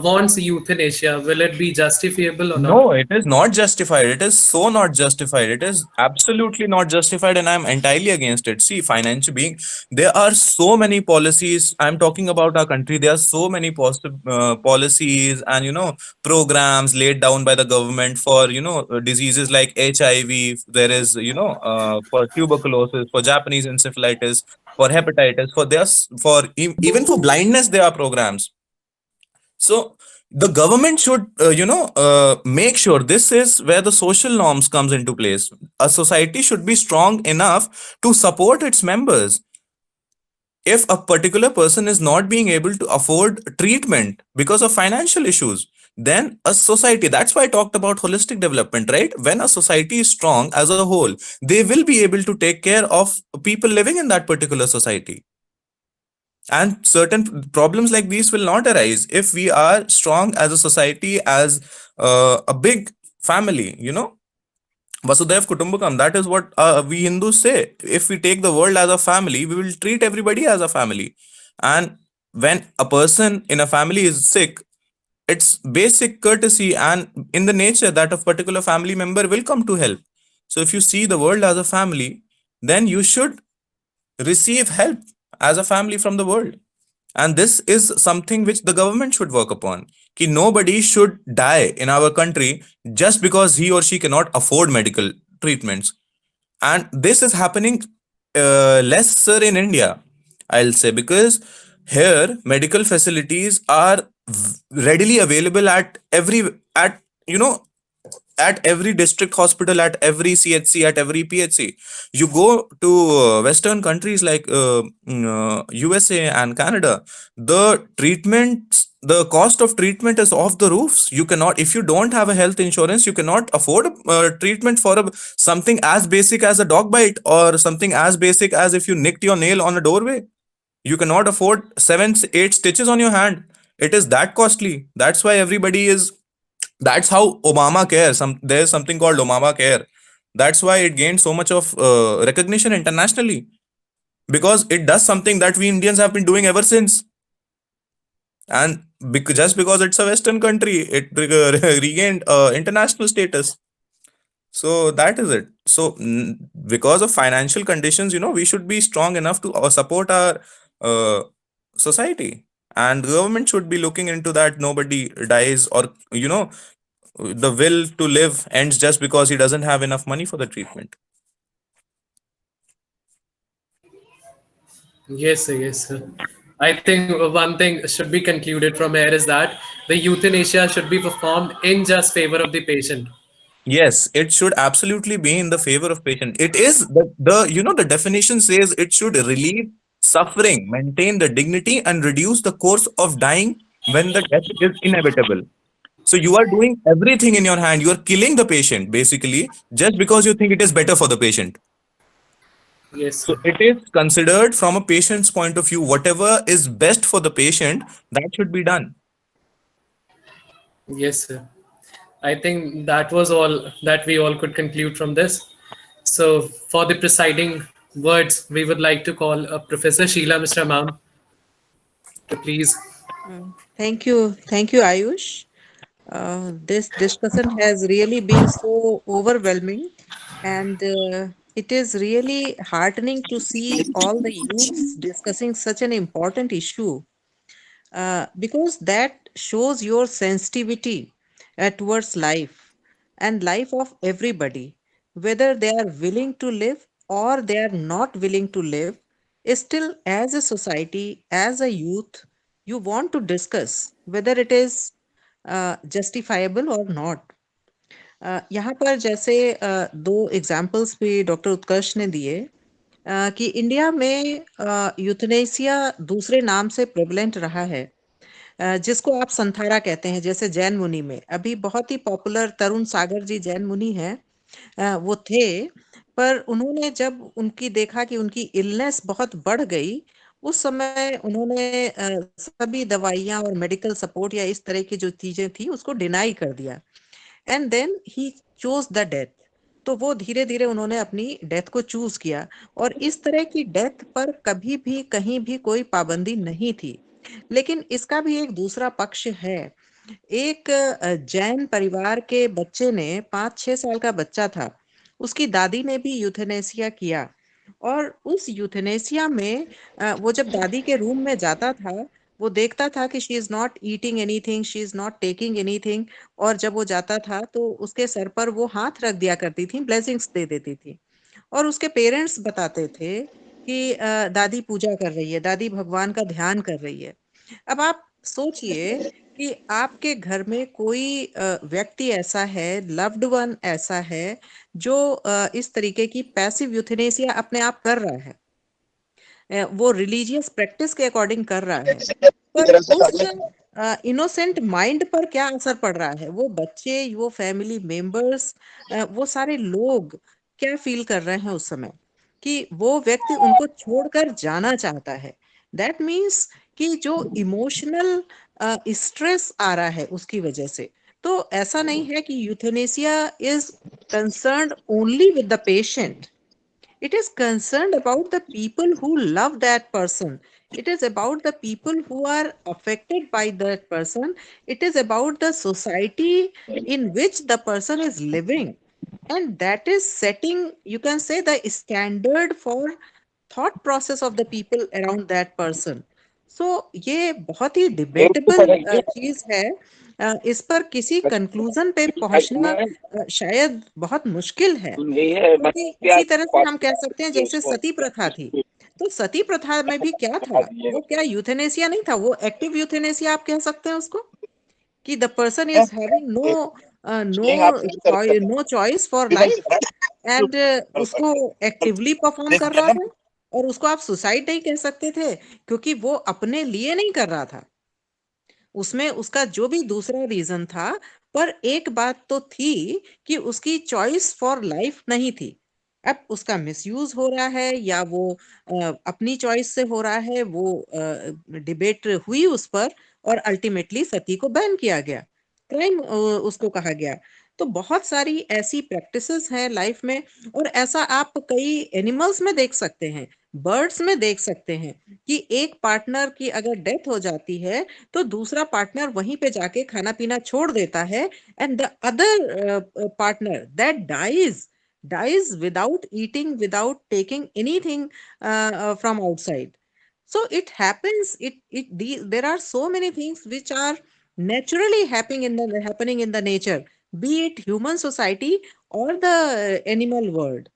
wants euthanasia, will it be justifiable or not? No, it is not justified. It is so not justified. It is absolutely not justified, and I'm entirely against it. See, financial being, there are so many policies. I'm talking about our country. There are so many policies and programs laid down by the government for diseases like HIV. There is for tuberculosis, for Japanese encephalitis, for hepatitis, for even for blindness there are programs. So The government should make sure. This is where the social norms comes into place. A society should be strong enough to support its members. If a particular person is not being able to afford treatment because of financial issues, then a society, that's why I talked about holistic development, right? When a society is strong as a whole, they will be able to take care of people living in that particular society, and certain problems like these will not arise if we are strong as a society, as a big family, Vasudev Kutumbakam. That is what we Hindus say. If we take the world as a family, we will treat everybody as a family. And when a person in a family is sick, it's basic courtesy and in the nature that a particular family member will come to help. So if you see the world as a family, then you should receive help as a family from the world. And this is something which the government should work upon. Ki nobody should die in our country just because he or she cannot afford medical treatments. And this is happening lesser in India, I'll say, because here medical facilities are readily available at every, at you know at every district hospital, at every CHC, at every PHC. You go to Western countries like USA and Canada, the cost of treatment is off the roofs. You cannot, if you don't have a health insurance, you cannot afford treatment for something as basic as a dog bite, or something as basic as if you nicked your nail on a doorway. You cannot afford 7 8 stitches on your hand. It is that costly. That's why everybody is, that's how Obamacare, there's something called Obamacare. That's why it gained so much of recognition internationally, because it does something that we Indians have been doing ever since. And just because it's a Western country, it regained international status. So that is it. So because of financial conditions, we should be strong enough to support our uh, society, and government should be looking into that. Nobody dies, or the will to live ends just because he doesn't have enough money for the treatment. Yes, sir. Yes, sir. I think one thing should be concluded from here is that the euthanasia should be performed in just favor of the patient. Yes, it should absolutely be in the favor of patient. It is the definition says it should relieve suffering, maintain the dignity, and reduce the course of dying when the death is inevitable. So you are doing everything in your hand. You are killing the patient basically just because you think it is better for the patient. Yes, So sir. it is considered from a patient's point of view. Whatever is best for the patient, that should be done. Yes, sir. I think that was all that we all could conclude from this. So, for the presiding words, we would like to call Professor Sheila Mr. Ma'am to please. Thank you, Ayush. This discussion has really been so overwhelming, and it is really heartening to see all the youths discussing such an important issue, because that shows your sensitivity towards life and life of everybody, whether they are willing to live or they are not willing to live. Still, as a society, as a youth, you want to discuss whether it is justifiable or not. यहाँ पर जैसे दो examples भी doctor उत्कर्ष ने दिए, कि India में euthanasia दूसरे नाम से प्रेवलेंट रहा है, जिसको आप संथारा कहते हैं। जैसे जैन मुनि में अभी बहुत ही पॉपुलर तरुण सागर जी जैन मुनि हैं, वो थे, पर उन्होंने जब उनकी देखा कि उनकी इलनेस बहुत बढ़ गई, उस समय उन्होंने सभी दवाइयाँ और मेडिकल सपोर्ट या इस तरह की जो चीजें थी उसको डिनाई कर दिया, and then he chose the death. तो वो धीरे धीरे उन्होंने अपनी डेथ को चूज किया, और इस तरह की डेथ पर कभी भी कहीं भी कोई पाबंदी नहीं थी। लेकिन इसका भी एक दूसरा पक्ष है। एक जैन परिवार के बच्चे ने, 5-6 साल का बच्चा था, उसकी दादी ने भी यूथेनेसिया किया, और उस यूथेनेसिया में वो जब दादी के रूम में जाता था, वो देखता था कि she is not eating anything, she is not taking anything, और जब वो जाता था तो उसके सर पर वो हाथ रख दिया करती थी, ब्लेसिंग्स दे देती थी, और उसके पेरेंट्स बताते थे कि दादी पूजा कर रही है, दादी भगवान का ध्यान कर रही है। अब आप सोचिए कि आपके घर में कोई व्यक्ति ऐसा है, लव्ड वन ऐसा है जो इस तरीके की पैसिव यूथेनेसिया अपने आप कर रहा है, वो रिलीजियस प्रैक्टिस के अकॉर्डिंग कर रहा है, पर उस इनोसेंट माइंड पर क्या असर पड़ रहा है, वो बच्चे, वो फैमिली मेंबर्स, वो सारे लोग क्या फील कर रहे हैं उस समय कि वो व्यक्ति उनको छोड़कर जाना चाहता है। दैट मीन्स कि जो इमोशनल स्ट्रेस आ रहा है उसकी वजह से। तो ऐसा नहीं है कि euthanasia is concerned only with the patient, it is concerned about the people who love that person, it is about the people who are affected by that person, it is about the society in which the person is living, and that is setting, you can say, the standard for thought process of the people around that person. So ये बहुत ही debatable चीज है। इस पर किसी conclusion पे पहुंचना शायद बहुत मुश्किल है, क्योंकि इसी तरह से हम कह सकते हैं जैसे सती प्रथा थी, तो सती प्रथा में भी क्या था, वो क्या यूथेनेसिया नहीं था, वो एक्टिव यूथेनेसिया आप कह सकते हैं उसको, कि the person is having no choice for life and उसको एक्टिवली परफॉर्म कर रहा था, और उसको आप सुसाइड नहीं कह सकते थे क्योंकि वो अपने लिए नहीं कर रहा था, उसमें उसका जो भी दूसरा रीजन था, पर एक बात तो थी कि उसकी चॉइस फॉर लाइफ नहीं थी। अब उसका मिसयूज हो रहा है या वो अपनी चॉइस से हो रहा है, वो डिबेट हुई उस पर, और अल्टीमेटली सती को बैन किया गया, क्राइम उसको कहा गया। तो बहुत सारी ऐसी प्रैक्टिसेस हैं लाइफ में, और ऐसा आप कई एनिमल्स में देख सकते हैं, बर्ड्स में देख सकते हैं कि एक पार्टनर की अगर डेथ हो जाती है तो दूसरा पार्टनर वहीं पे जाके खाना पीना छोड़ देता है, and the other partner that dies without eating, without taking anything from outside. So it happens, there are so many things which are naturally happening in the nature, be it human society or the animal world.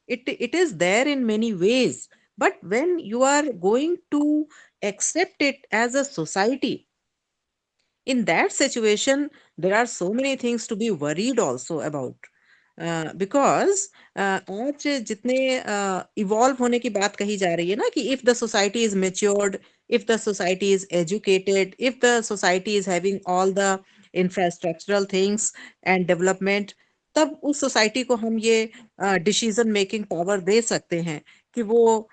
It is there in many ways, but when you are going to accept it as a society, in that situation there are so many things to be worried also about. Because आज जितने evolve होने की बात कही जा रही है ना, कि if the society is matured, if the society is educated, if the society is having all the infrastructural things and development, तब उस सोसाइटी को हम ये डिसीजन मेकिंग पावर दे सकते हैं कि वो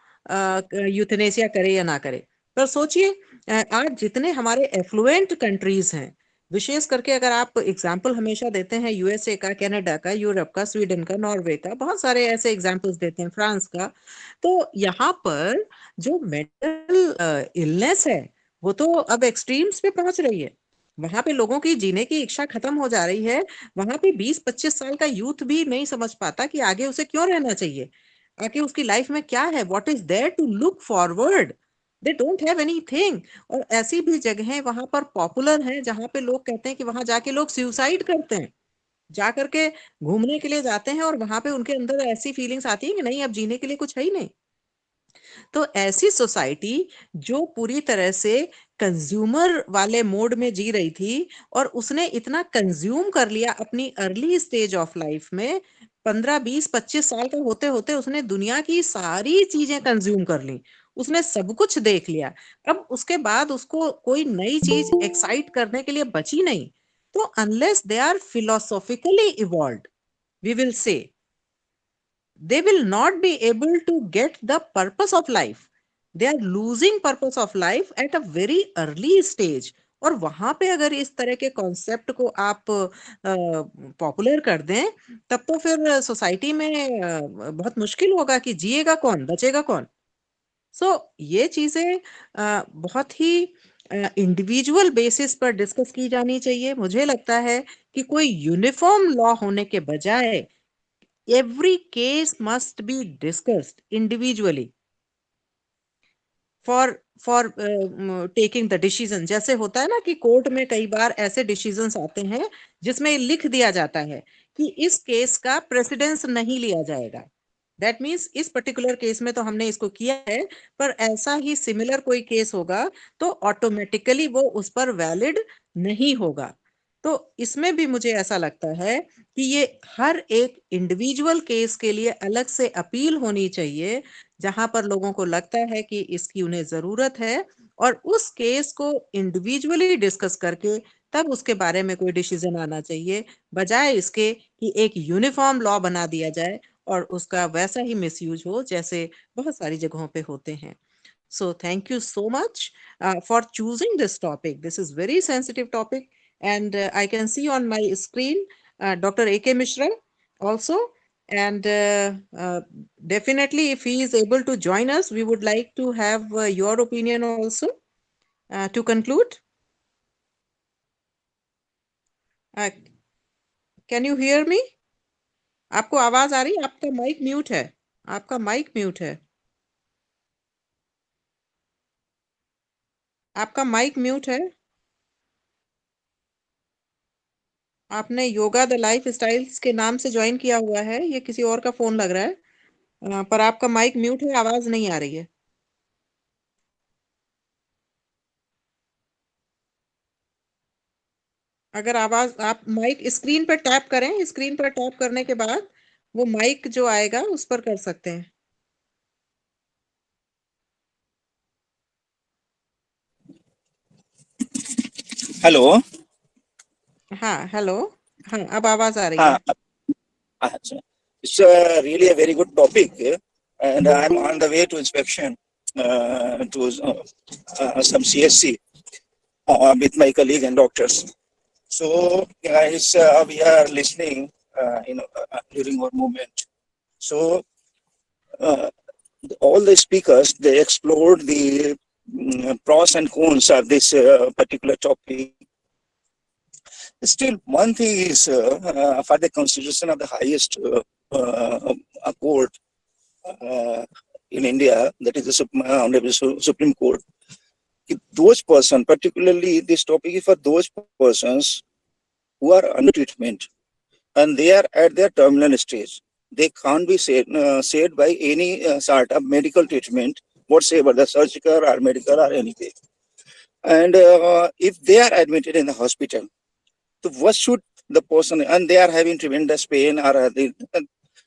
यूथेनेसिया करे या ना करे। पर सोचिए, आज जितने हमारे एफ्लुएंट कंट्रीज हैं, विशेष करके अगर आप एग्जाम्पल हमेशा देते हैं यूएसए का, कनाडा का, यूरोप का, स्वीडन का, नॉर्वे का, बहुत सारे ऐसे एग्जाम्पल्स देते हैं, फ्रांस का, तो यहाँ पर जो मेंटल इलनेस है वो तो अब एक्सट्रीम्स पे पहुंच रही है। वहां पे लोगों की जीने की इच्छा खत्म हो जा रही है। वहां पे 20-25 साल का यूथ भी नहीं समझ पाता कि आगे उसे क्यों रहना चाहिए, आगे उसकी लाइफ में क्या है, what is there to look forward, they don't have anything. और ऐसी भी जगहें वहां पर पॉपुलर हैं जहां पे लोग कहते हैं कि वहां जाके लोग सुसाइड करते हैं, जा करके घूमने के लिए जाते हैं, और वहां पे उनके अंदर ऐसी फीलिंग्स आती है कि नहीं, अब जीने के लिए कुछ है ही नहीं। तो ऐसी सोसाइटी जो पूरी तरह से कंज्यूमर वाले मोड में जी रही थी, और उसने इतना कंज्यूम कर लिया अपनी अर्ली स्टेज ऑफ लाइफ में, 15-20-25 साल का होते होते उसने दुनिया की सारी चीजें कंज्यूम कर ली, उसने सब कुछ देख लिया। अब उसके बाद उसको कोई नई चीज एक्साइट करने के लिए बची नहीं। तो unless they are philosophically evolved, we will say, they will not be able to get the purpose of life. They are losing purpose of life at a very early stage. और वहां पे अगर इस तरह के कॉन्सेप्ट को आप popular कर दें, तब तो फिर सोसाइटी में बहुत मुश्किल होगा कि जिएगा कौन, बचेगा कौन। सो ये चीजें बहुत ही इंडिविजुअल बेसिस पर डिस्कस की जानी चाहिए। मुझे लगता है कि कोई यूनिफॉर्म लॉ होने के बजाय every case must be discussed individually for taking the decision। जैसे होता है ना कि कोर्ट में कई बार ऐसे डिसीजंस आते हैं जिसमें लिख दिया जाता है कि इस केस का प्रेसिडेंस नहीं लिया जाएगा, दैट मीन्स इस पर्टिकुलर केस में तो हमने इसको किया है, पर ऐसा ही सिमिलर कोई केस होगा तो ऑटोमेटिकली वो उस पर वैलिड नहीं होगा। तो इसमें भी मुझे ऐसा लगता है कि ये हर एक इंडिविजुअल केस के लिए अलग से अपील होनी चाहिए, जहां पर लोगों को लगता है कि इसकी उन्हें जरूरत है, और उस केस को इंडिविजुअली डिस्कस करके तब उसके बारे में कोई डिसीजन आना चाहिए, बजाय इसके कि एक यूनिफॉर्म लॉ बना दिया जाए और उसका वैसा ही मिसयूज हो जैसे बहुत सारी जगहों पे होते हैं। So thank you so much for choosing this topic. This is very sensitive topic, and I can see on my screen Dr. A.K. Mishra also, and definitely if he is able to join us, we would like to have your opinion also to conclude. Uh, can you hear me? आपको आवाज आ रही है? आपका mic mute है। आपका mic mute है। आपका mic mute है। आपने योगा द लाइफ स्टाइल्स के नाम से ज्वाइन किया हुआ है, ये किसी और का फोन लग रहा है, पर आपका माइक म्यूट है, आवाज नहीं आ रही है। अगर आवाज, आप माइक स्क्रीन पर टैप करें, स्क्रीन पर टैप करने के बाद वो माइक जो आएगा उस पर कर सकते हैं। हेलो। हाँ, हेलो। हाँ, अब आवाज आ रही हाँ, है। अच्छा। It's really a very good topic, and I'm on the way to inspection to some CSC with my colleague and doctors. So, guys, we are listening, during our movement. So, uh, all the speakers, they explored the pros and cons of this particular topic. Still, one thing is for the constitution of the highest court in India, that is the Honorable Supreme Court. If those persons, particularly this topic is for those persons who are under treatment and they are at their terminal stage. They can't be saved by any sort of medical treatment whatsoever, the surgical or medical or anything. And if they are admitted in the hospital, so what should the person, and they are having tremendous pain, or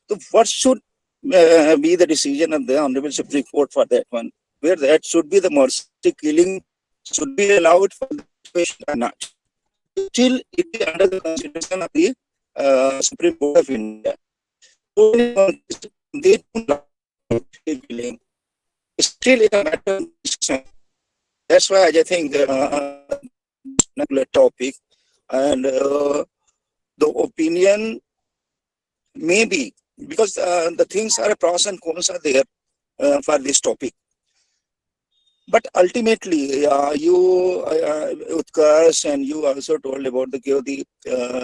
so what should be the decision of the Honorable Supreme Court for that one? Where that should be the mercy killing should be allowed for the patient or not? Still, it is under the consideration of the Supreme Court of India. So, they don't allow mercy killing. Still, it's a matter of discussion. That's why I think particular topic, and the opinion may be, because the things are pros and cons are there for this topic. But ultimately, you, Utkarsh, and you also told about the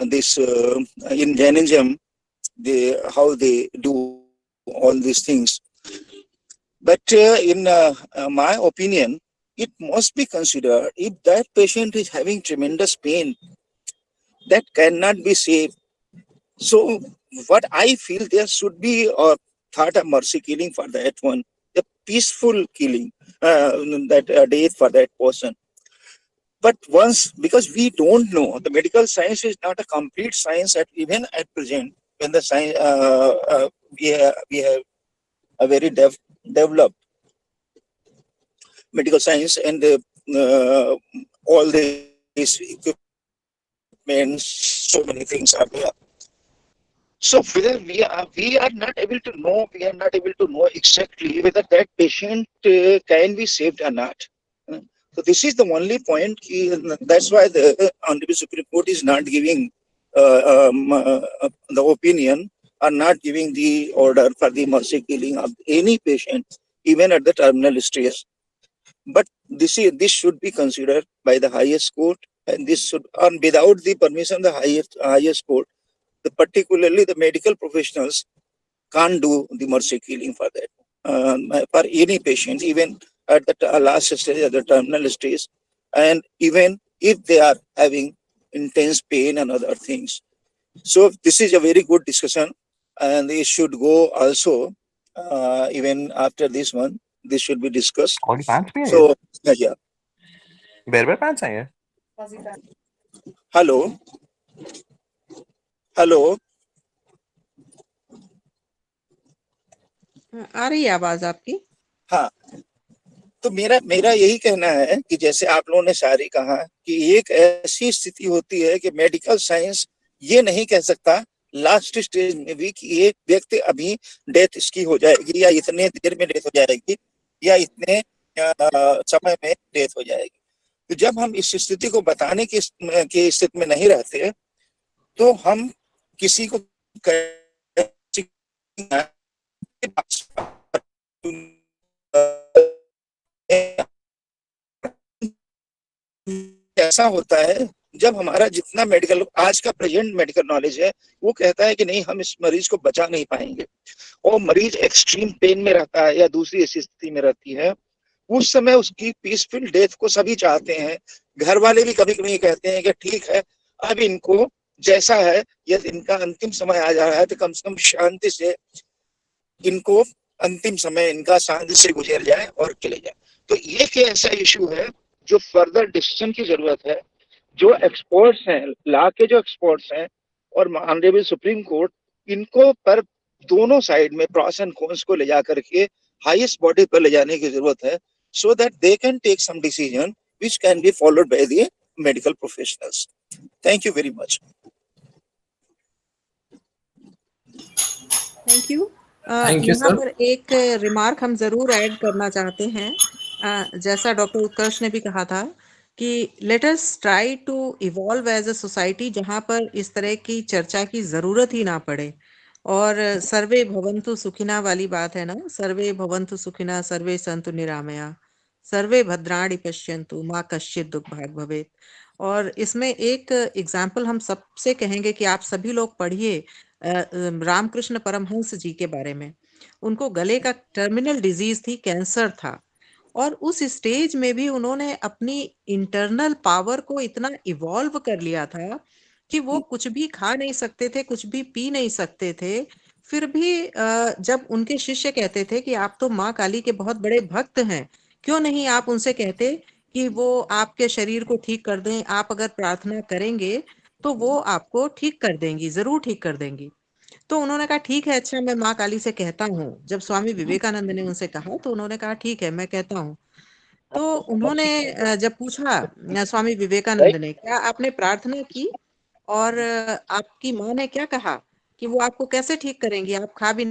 this in Jainism, how they do all these things. But in my opinion, it must be considered if that patient is having tremendous pain that cannot be saved. So what I feel, there should be a thought of mercy killing for that one, a peaceful killing, that death for that person. But once, because we don't know, the medical science is not a complete science even at present, when the science we have a very developed medical science, and all these equipments, so many things are there. So whether we are not able to know, exactly whether that patient can be saved or not. So this is the only point. That's why the Honorable Supreme Court is not giving the opinion, or not giving the order for the mercy killing of any patient, even at the terminal stage. But this should be considered by the highest court, and this should, and without the permission of the highest court, particularly the medical professionals can't do the mercy killing for that, for any patient, even at the last stage, at the terminal stage, and even if they are having intense pain and other things. So this is a very good discussion, and it should go also even after this one, this should be discussed. और pants भी है So, yeah. बेर pants हैं ये Hello. Hello. आ रही है आवाज आपकी? हाँ, तो मेरा यही कहना है कि जैसे आप लोगों ने सारी कहा कि एक ऐसी स्थिति होती है कि मेडिकल साइंस ये नहीं कह सकता लास्ट स्टेज में भी कि ये व्यक्ति अभी डेथ इसकी हो जाएगी या इतने देर में डेथ हो जाएगी या इतने समय में डेथ हो जाएगी। तो जब हम इस स्थिति को बताने की स्थिति में नहीं रहते तो हम किसी को ऐसा होता है जब हमारा जितना मेडिकल आज का प्रेजेंट मेडिकल नॉलेज है वो कहता है कि नहीं हम इस मरीज को बचा नहीं पाएंगे और मरीज एक्सट्रीम पेन में रहता है या दूसरी ऐसी स्थिति में रहती है, उस समय उसकी पीसफुल डेथ को सभी चाहते हैं। घर वाले भी कभी कभी कहते हैं कि ठीक है अब इनको जैसा है या इनका अंतिम समय आ जा रहा है तो कम से कम शांति से इनको अंतिम समय इनका शांति से गुजर जाए और चले जाए। तो ये क्या ऐसा इशू है जो फर्दर डिसीजन की जरूरत है। जो एक्सपर्ट्स हैं, लॉ के जो एक्सपर्ट्स हैं और ऑनरेबल सुप्रीम कोर्ट, इनको पर दोनों साइड में प्रॉस एंड कॉन्स को ले जाकर के हाईएस्ट बॉडी पर ले जाने की जरूरत है so that they can take some decision which can be followed by the medical professionals. Thank you very much. Thank you. Thank you, यहाँ sir. पर एक रिमार्क हम जरूर ऐड करना चाहते हैं। जैसा डॉक्टर उत्कर्ष ने भी कहा था कि let us try to evolve as a society जहाँ पर इस तरह की चर्चा की जरूरत ही ना पड़े। और सर्वे भवन्तु सुखिना वाली बात है ना, सर्वे भवन्तु सुखिना सर्वे सन्तु निरामया सर्वे भद्राणि पश्यन्तु माँ कश्चित् दुख भाग भवेत्। और इसमें एक एग्जाम्पल हम सबसे कहेंगे कि आप सभी लोग पढ़िए रामकृष्ण परमहंस जी के बारे में। उनको गले का टर्मिनल डिजीज थी, कैंसर था, और उस स्टेज में भी उन्होंने अपनी इंटरनल पावर को इतना इवॉल्व कर लिया था कि वो कुछ भी खा नहीं सकते थे, कुछ भी पी नहीं सकते थे। फिर भी जब उनके शिष्य कहते थे कि आप तो माँ काली के बहुत बड़े भक्त हैं, क्यों नहीं आप उनसे कहते कि वो आपके शरीर को ठीक कर दें, आप अगर प्रार्थना करेंगे तो वो आपको ठीक कर देंगी, जरूर ठीक कर देंगी। तो उन्होंने कहा ठीक है, अच्छा मैं माँ काली से कहता हूँ। जब स्वामी विवेकानंद ने उनसे कहा तो उन्होंने कहा ठीक है मैं कहता हूँ। तो उन्होंने जब पूछा स्वामी विवेकानंद ने क्या आपने प्रार्थना की और आपकी माँ ने क्या कहा कि वो आपको कैसे ठीक करेंगी, आप खा भी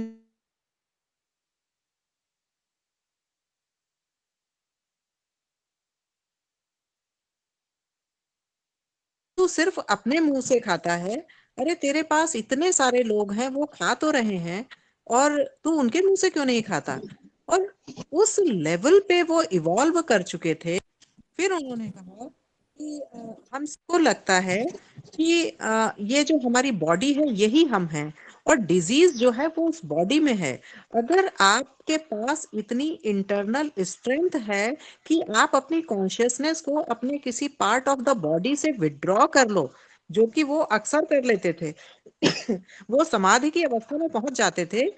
तू सिर्फ अपने मुंह से खाता है, अरे तेरे पास इतने सारे लोग हैं वो खा तो रहे हैं और तू उनके मुंह से क्यों नहीं खाता। और उस लेवल पे वो इवॉल्व कर चुके थे। फिर उन्होंने कहा कि हम सबको लगता है कि ये जो हमारी बॉडी है यही हम हैं और डिजीज जो है वो उस बॉडी में है। अगर आपके पास इतनी इंटरनल स्ट्रेंथ है कि आप अपनी कॉन्शियसनेस को अपने किसी पार्ट ऑफ द बॉडी से विड्रॉ कर लो, जो कि वो अक्सर कर लेते थे वो समाधि की अवस्था में पहुंच जाते थे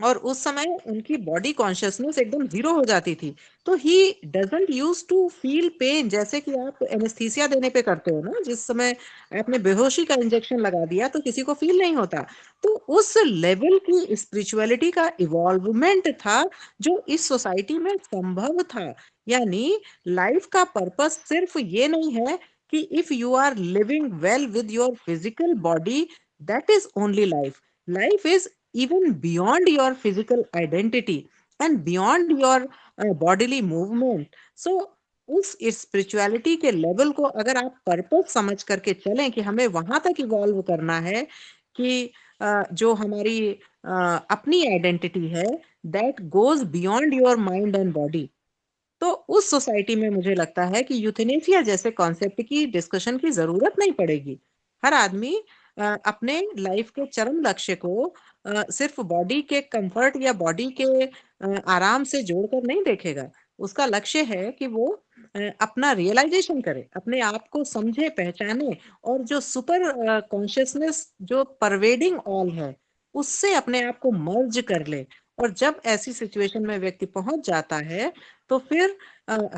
और उस समय उनकी बॉडी कॉन्शियसनेस एकदम जीरो हो जाती थी। तो he doesn't use to feel pain, जैसे कि आप एनेस्थीसिया देने पे करते हो ना, जिस समय आपने बेहोशी का इंजेक्शन लगा दिया तो किसी को फील नहीं होता। तो उस लेवल की स्पिरिचुअलिटी का इवॉल्वमेंट था जो इस सोसाइटी में संभव था। यानी लाइफ का पर्पस सिर्फ ये नहीं है कि if you are living well with your physical body, that is only life. Life is even beyond your physical identity and beyond your bodily movement. So उस स्पिरिचुअलिटी के लेवल को अगर आप पर्पस समझ करके चलें कि हमें वहां तक इवॉल्व करना है कि जो हमारी अपनी आइडेंटिटी है that goes beyond your mind and body, तो उस सोसाइटी में मुझे लगता है कि यूथेनेसिया जैसे कॉन्सेप्ट की डिस्कशन की जरूरत नहीं पड़ेगी। हर आदमी अपने लाइफ के चरम लक्ष्य को सिर्फ बॉडी के कंफर्ट या बॉडी के आराम से जोड़कर नहीं देखेगा। उसका लक्ष्य है कि वो अपना रियलाइजेशन करे, अपने आप को समझे, पहचाने और जो सुपर कॉन्शियसनेस जो परवेडिंग ऑल है उससे अपने आप को मर्ज कर ले और जब ऐसी सिचुएशन में व्यक्ति पहुंच जाता है तो फिर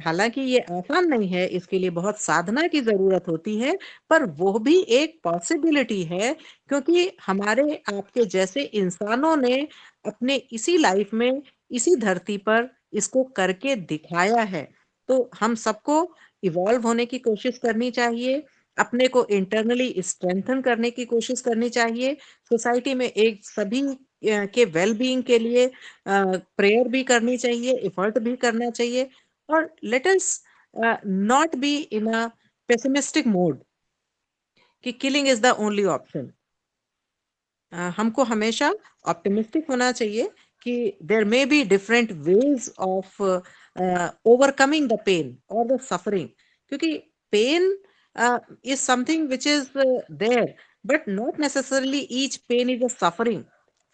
हालांकि ये आसान नहीं है, इसके लिए बहुत साधना की जरूरत होती है, पर वो भी एक पॉसिबिलिटी है, क्योंकि हमारे आपके जैसे इंसानों ने अपने इसी लाइफ में इसी धरती पर इसको करके दिखाया है। तो हम सबको इवॉल्व होने की कोशिश करनी चाहिए, अपने को इंटरनली स्ट्रेंथन करने की कोशिश करनी चाहिए, सोसाइटी में एक सभी के वेल बीइंग के लिए प्रेयर भी करनी चाहिए, एफर्ट भी करना चाहिए, और let us not be in a pessimistic mode कि killing is the only option. हमको हमेशा ऑप्टिमिस्टिक होना चाहिए कि there may be different ways of overcoming the pain और द सफरिंग, क्योंकि pain is something which is there, but not necessarily each pain is a suffering.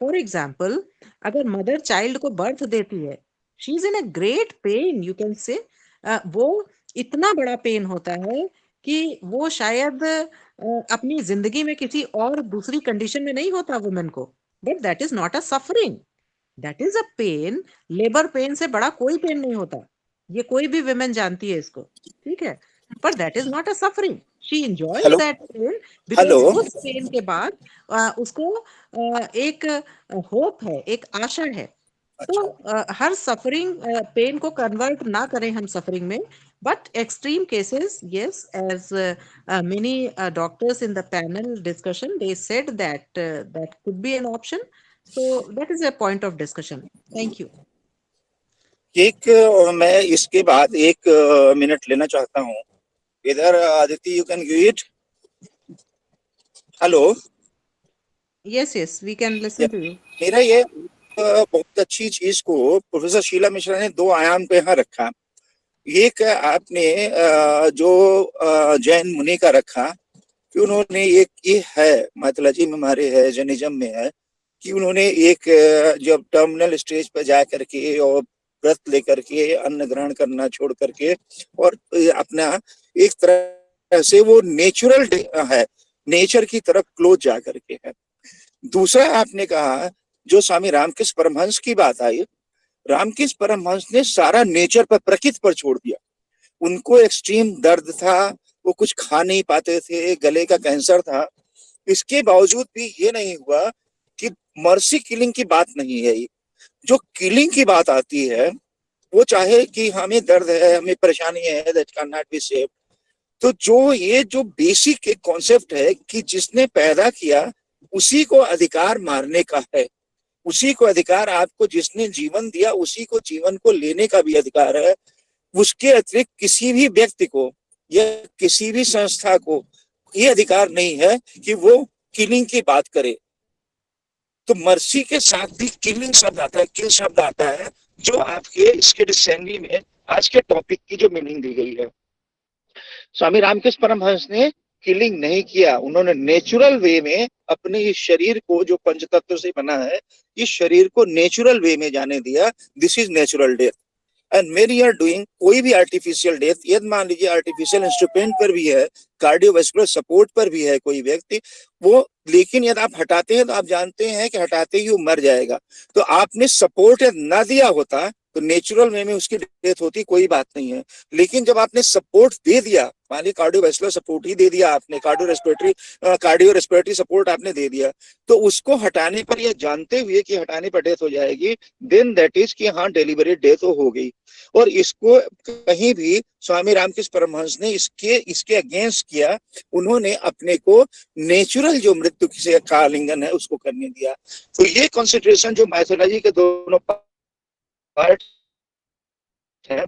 For example, अगर mother child को birth देती है, she is in a great pen, you can say वो इतना बड़ा pen होता है कि वो शायद अपनी जिंदगी में किसी और दूसरी कंडीशन में नहीं होता वुमेन को, but that is not a suffering, that is a pain. Labour pain से बड़ा कोई पेन नहीं होता, ये कोई भी वुमेन जानती है इसको, ठीक है, पर that is not a suffering, she enjoys hello that pain, hello because उस पेन के बाद उसको एक होप है, एक आशा है। तो हर सफरिंग पेन को कन्वर्ट ना करें हम सफरिंग में, but extreme cases, yes, as many doctors in the panel discussion, they said that that could be an option. So that is a point of discussion. Thank you. एक मैं इसके बाद एक मिनट लेना चाहता हूँ। इधर Aditya, you can give it. Hello. Yes, yes, we can listen to you. मेरा ये बहुत अच्छी चीज को प्रोफेसर शीला मिश्रा ने दो आयाम पे यहाँ रखा। एक आपने जो जैन मुनि का रखा कि उन्होंने एक ये है माइथोलॉजी में हमारे है, जैनिज्म में है कि उन्होंने एक जब टर्मिनल स्टेज पर जा करके और व्रत लेकर के अन्न ग्रहण करना छोड़ करके और अपना एक तरह से वो नेचुरल है, नेचर की तरफ क्लोज जा करके है। दूसरा आपने कहा जो स्वामी रामकृष्ण परमहंस की बात आई, रामकृष्ण परमहंस ने सारा नेचर पर, प्रकृति पर छोड़ दिया। उनको एक्सट्रीम दर्द था, वो कुछ खा नहीं पाते थे, गले का कैंसर था, इसके बावजूद भी ये नहीं हुआ कि मर्सी किलिंग की बात नहीं है। जो किलिंग की बात आती है वो चाहे कि हमें दर्द है, हमें परेशानी है, that can not be saved. तो जो ये जो बेसिक एक कॉन्सेप्ट है कि जिसने पैदा किया उसी को अधिकार मारने का है, उसी को अधिकार, आपको जिसने जीवन दिया उसी को जीवन को लेने का भी अधिकार है। उसके अतिरिक्त किसी भी व्यक्ति को या किसी भी संस्था को ये अधिकार नहीं है कि वो किलिंग की बात करे। तो मर्सी के साथ भी किलिंग शब्द आता है, किल शब्द आता है, जो आपके इसके डिसेंडी में आज के टॉपिक की जो मीनिंग दी गई है। स्वामी रामकृष्ण परमहंस ने किलिंग नहीं किया, उन्होंने नेचुरल वे में अपने इस शरीर को जो पंचतत्व से बना है, इस शरीर को नेचुरल वे में जाने दिया। This is natural death. And मेरी आर डूइंग कोई भी आर्टिफिशियल डेथ, यदि मान लीजिए आर्टिफिशियल इंस्ट्रूमेंट पर भी है, कार्डियोवास्कुलर सपोर्ट पर भी है कोई व्यक्ति, वो लेकिन यदि आप हटाते हैं तो आप जानते हैं कि हटाते ही वो मर जाएगा। तो आपने सपोर्ट ना दिया होता तो नेचुरल वे में उसकी डेथ होती, कोई बात नहीं है। लेकिन जब आपने सपोर्ट दे दिया, मान लीजिए कार्डियोवास्कुलर सपोर्ट ही दे दिया आपने, कार्डियो रेस्पिरेटरी सपोर्ट आपने दे दिया, तो उसको हटाने पर, यह जानते हुए कि हटाने पर डेथ हो जाएगी, देन दैट इज कि हाँ डेलिबरेट डेथ हो गई। और इसको कहीं भी स्वामी रामकृष्ण परमहंस ने इसके अगेंस्ट किया, उन्होंने अपने को नेचुरल जो मृत्यु से का आलिंगन है उसको करने दिया। तो ये कंसिडरेशन जो माइथोलॉजी के दोनों पार्ट है,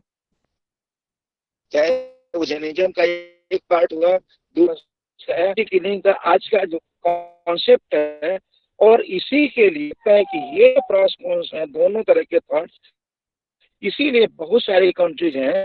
चाहे वो जैनिज्म का एक पार्ट हुआ, दूसरा किलिंग का आज का जो कॉन्सेप्ट है, और इसी के लिए है कि ये प्रॉस्पोन्स हैं दोनों तरह के थॉट्स, इसीलिए बहुत सारी कंट्रीज हैं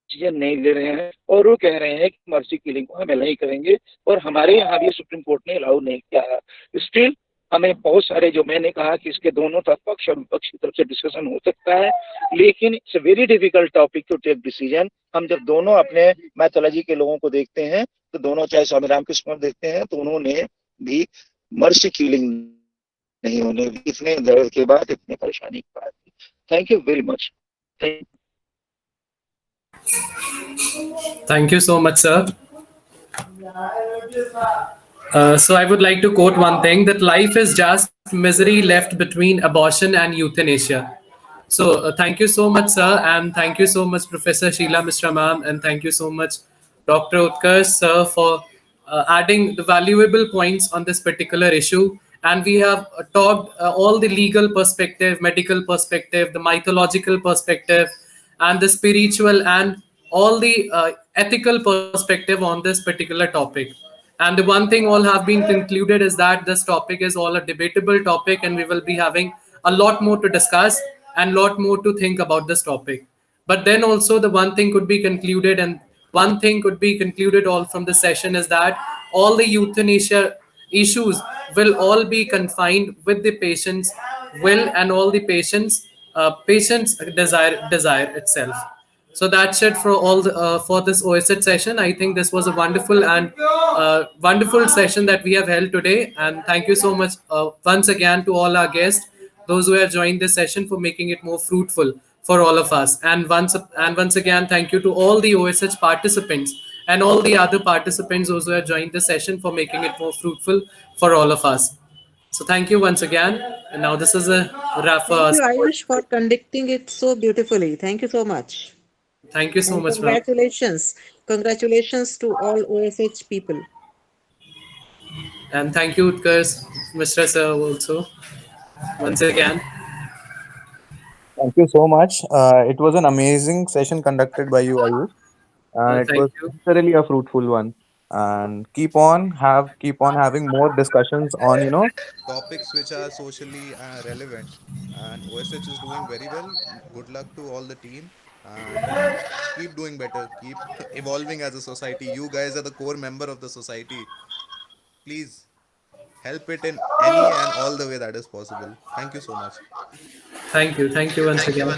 चीजें नहीं ले रहे हैं और वो कह रहे हैं कि मर्सी किलिंग को हम नहीं करेंगे, और हमारे यहाँ भी सुप्रीम कोर्ट ने अलाउ नहीं किया है। स्टिल हमें बहुत सारे, जो मैंने कहा कि इसके दोनों तरफ पक्ष और विपक्ष की तरफ से डिस्कशन हो सकता है, लेकिन it's a very difficult topic to take decision. हम जब दोनों अपने मैथोलॉजी के लोगों को देखते हैं तो दोनों, चाहे स्वामी रामकृष्ण देखते हैं तो उन्होंने भी मर्सी किलिंग नहीं होने दी, इतने दर्द के बाद, इतने परेशानी के बाद। Thank you very much. Thank you so much, sir. So I would like to quote one thing, that life is just misery left between abortion and euthanasia. So thank you so much, sir, and thank you so much, Professor Sheila Mishra ma'am, and thank you so much, Dr. Utkarsh sir, for adding the valuable points on this particular issue. And we have talked all the legal perspective, medical perspective, the mythological perspective, and the spiritual and all the ethical perspective on this particular topic. And the one thing all have been concluded is that this topic is all a debatable topic, and we will be having a lot more to discuss and lot more to think about this topic. But then also the one thing could be concluded, and one thing could be concluded all from the session, is that all the euthanasia issues will all be confined with the patient's will and all the patient's desire itself. So that's it for all the for this OSH session. I think this was a wonderful and wonderful session that we have held today. And thank you so much once again to all our guests, those who have joined this session, for making it more fruitful for all of us. And once again, thank you to all the OSH participants and all the other participants, those who have joined the session, for making it more fruitful for all of us. So thank you once again. And now this is a wrap for Thank us. you, Ayush, for conducting it so beautifully. Thank you so much. Thank you so And much, ma'am. congratulations. Congratulations to all OSH people. And thank you, Utkarsh, Mr. Sir, also, once again. Thank you so much. It was an amazing session conducted by you, Ayush, and it Thank was you. literally a fruitful one. And keep on having more discussions on topics which are socially relevant. And OSH is doing very well. Good luck to all the team, and keep doing better. Keep evolving as a society. You guys are the core member of the society. Please help it in any and all the way that is possible. Thank you so much. Thank you. Thank you once again.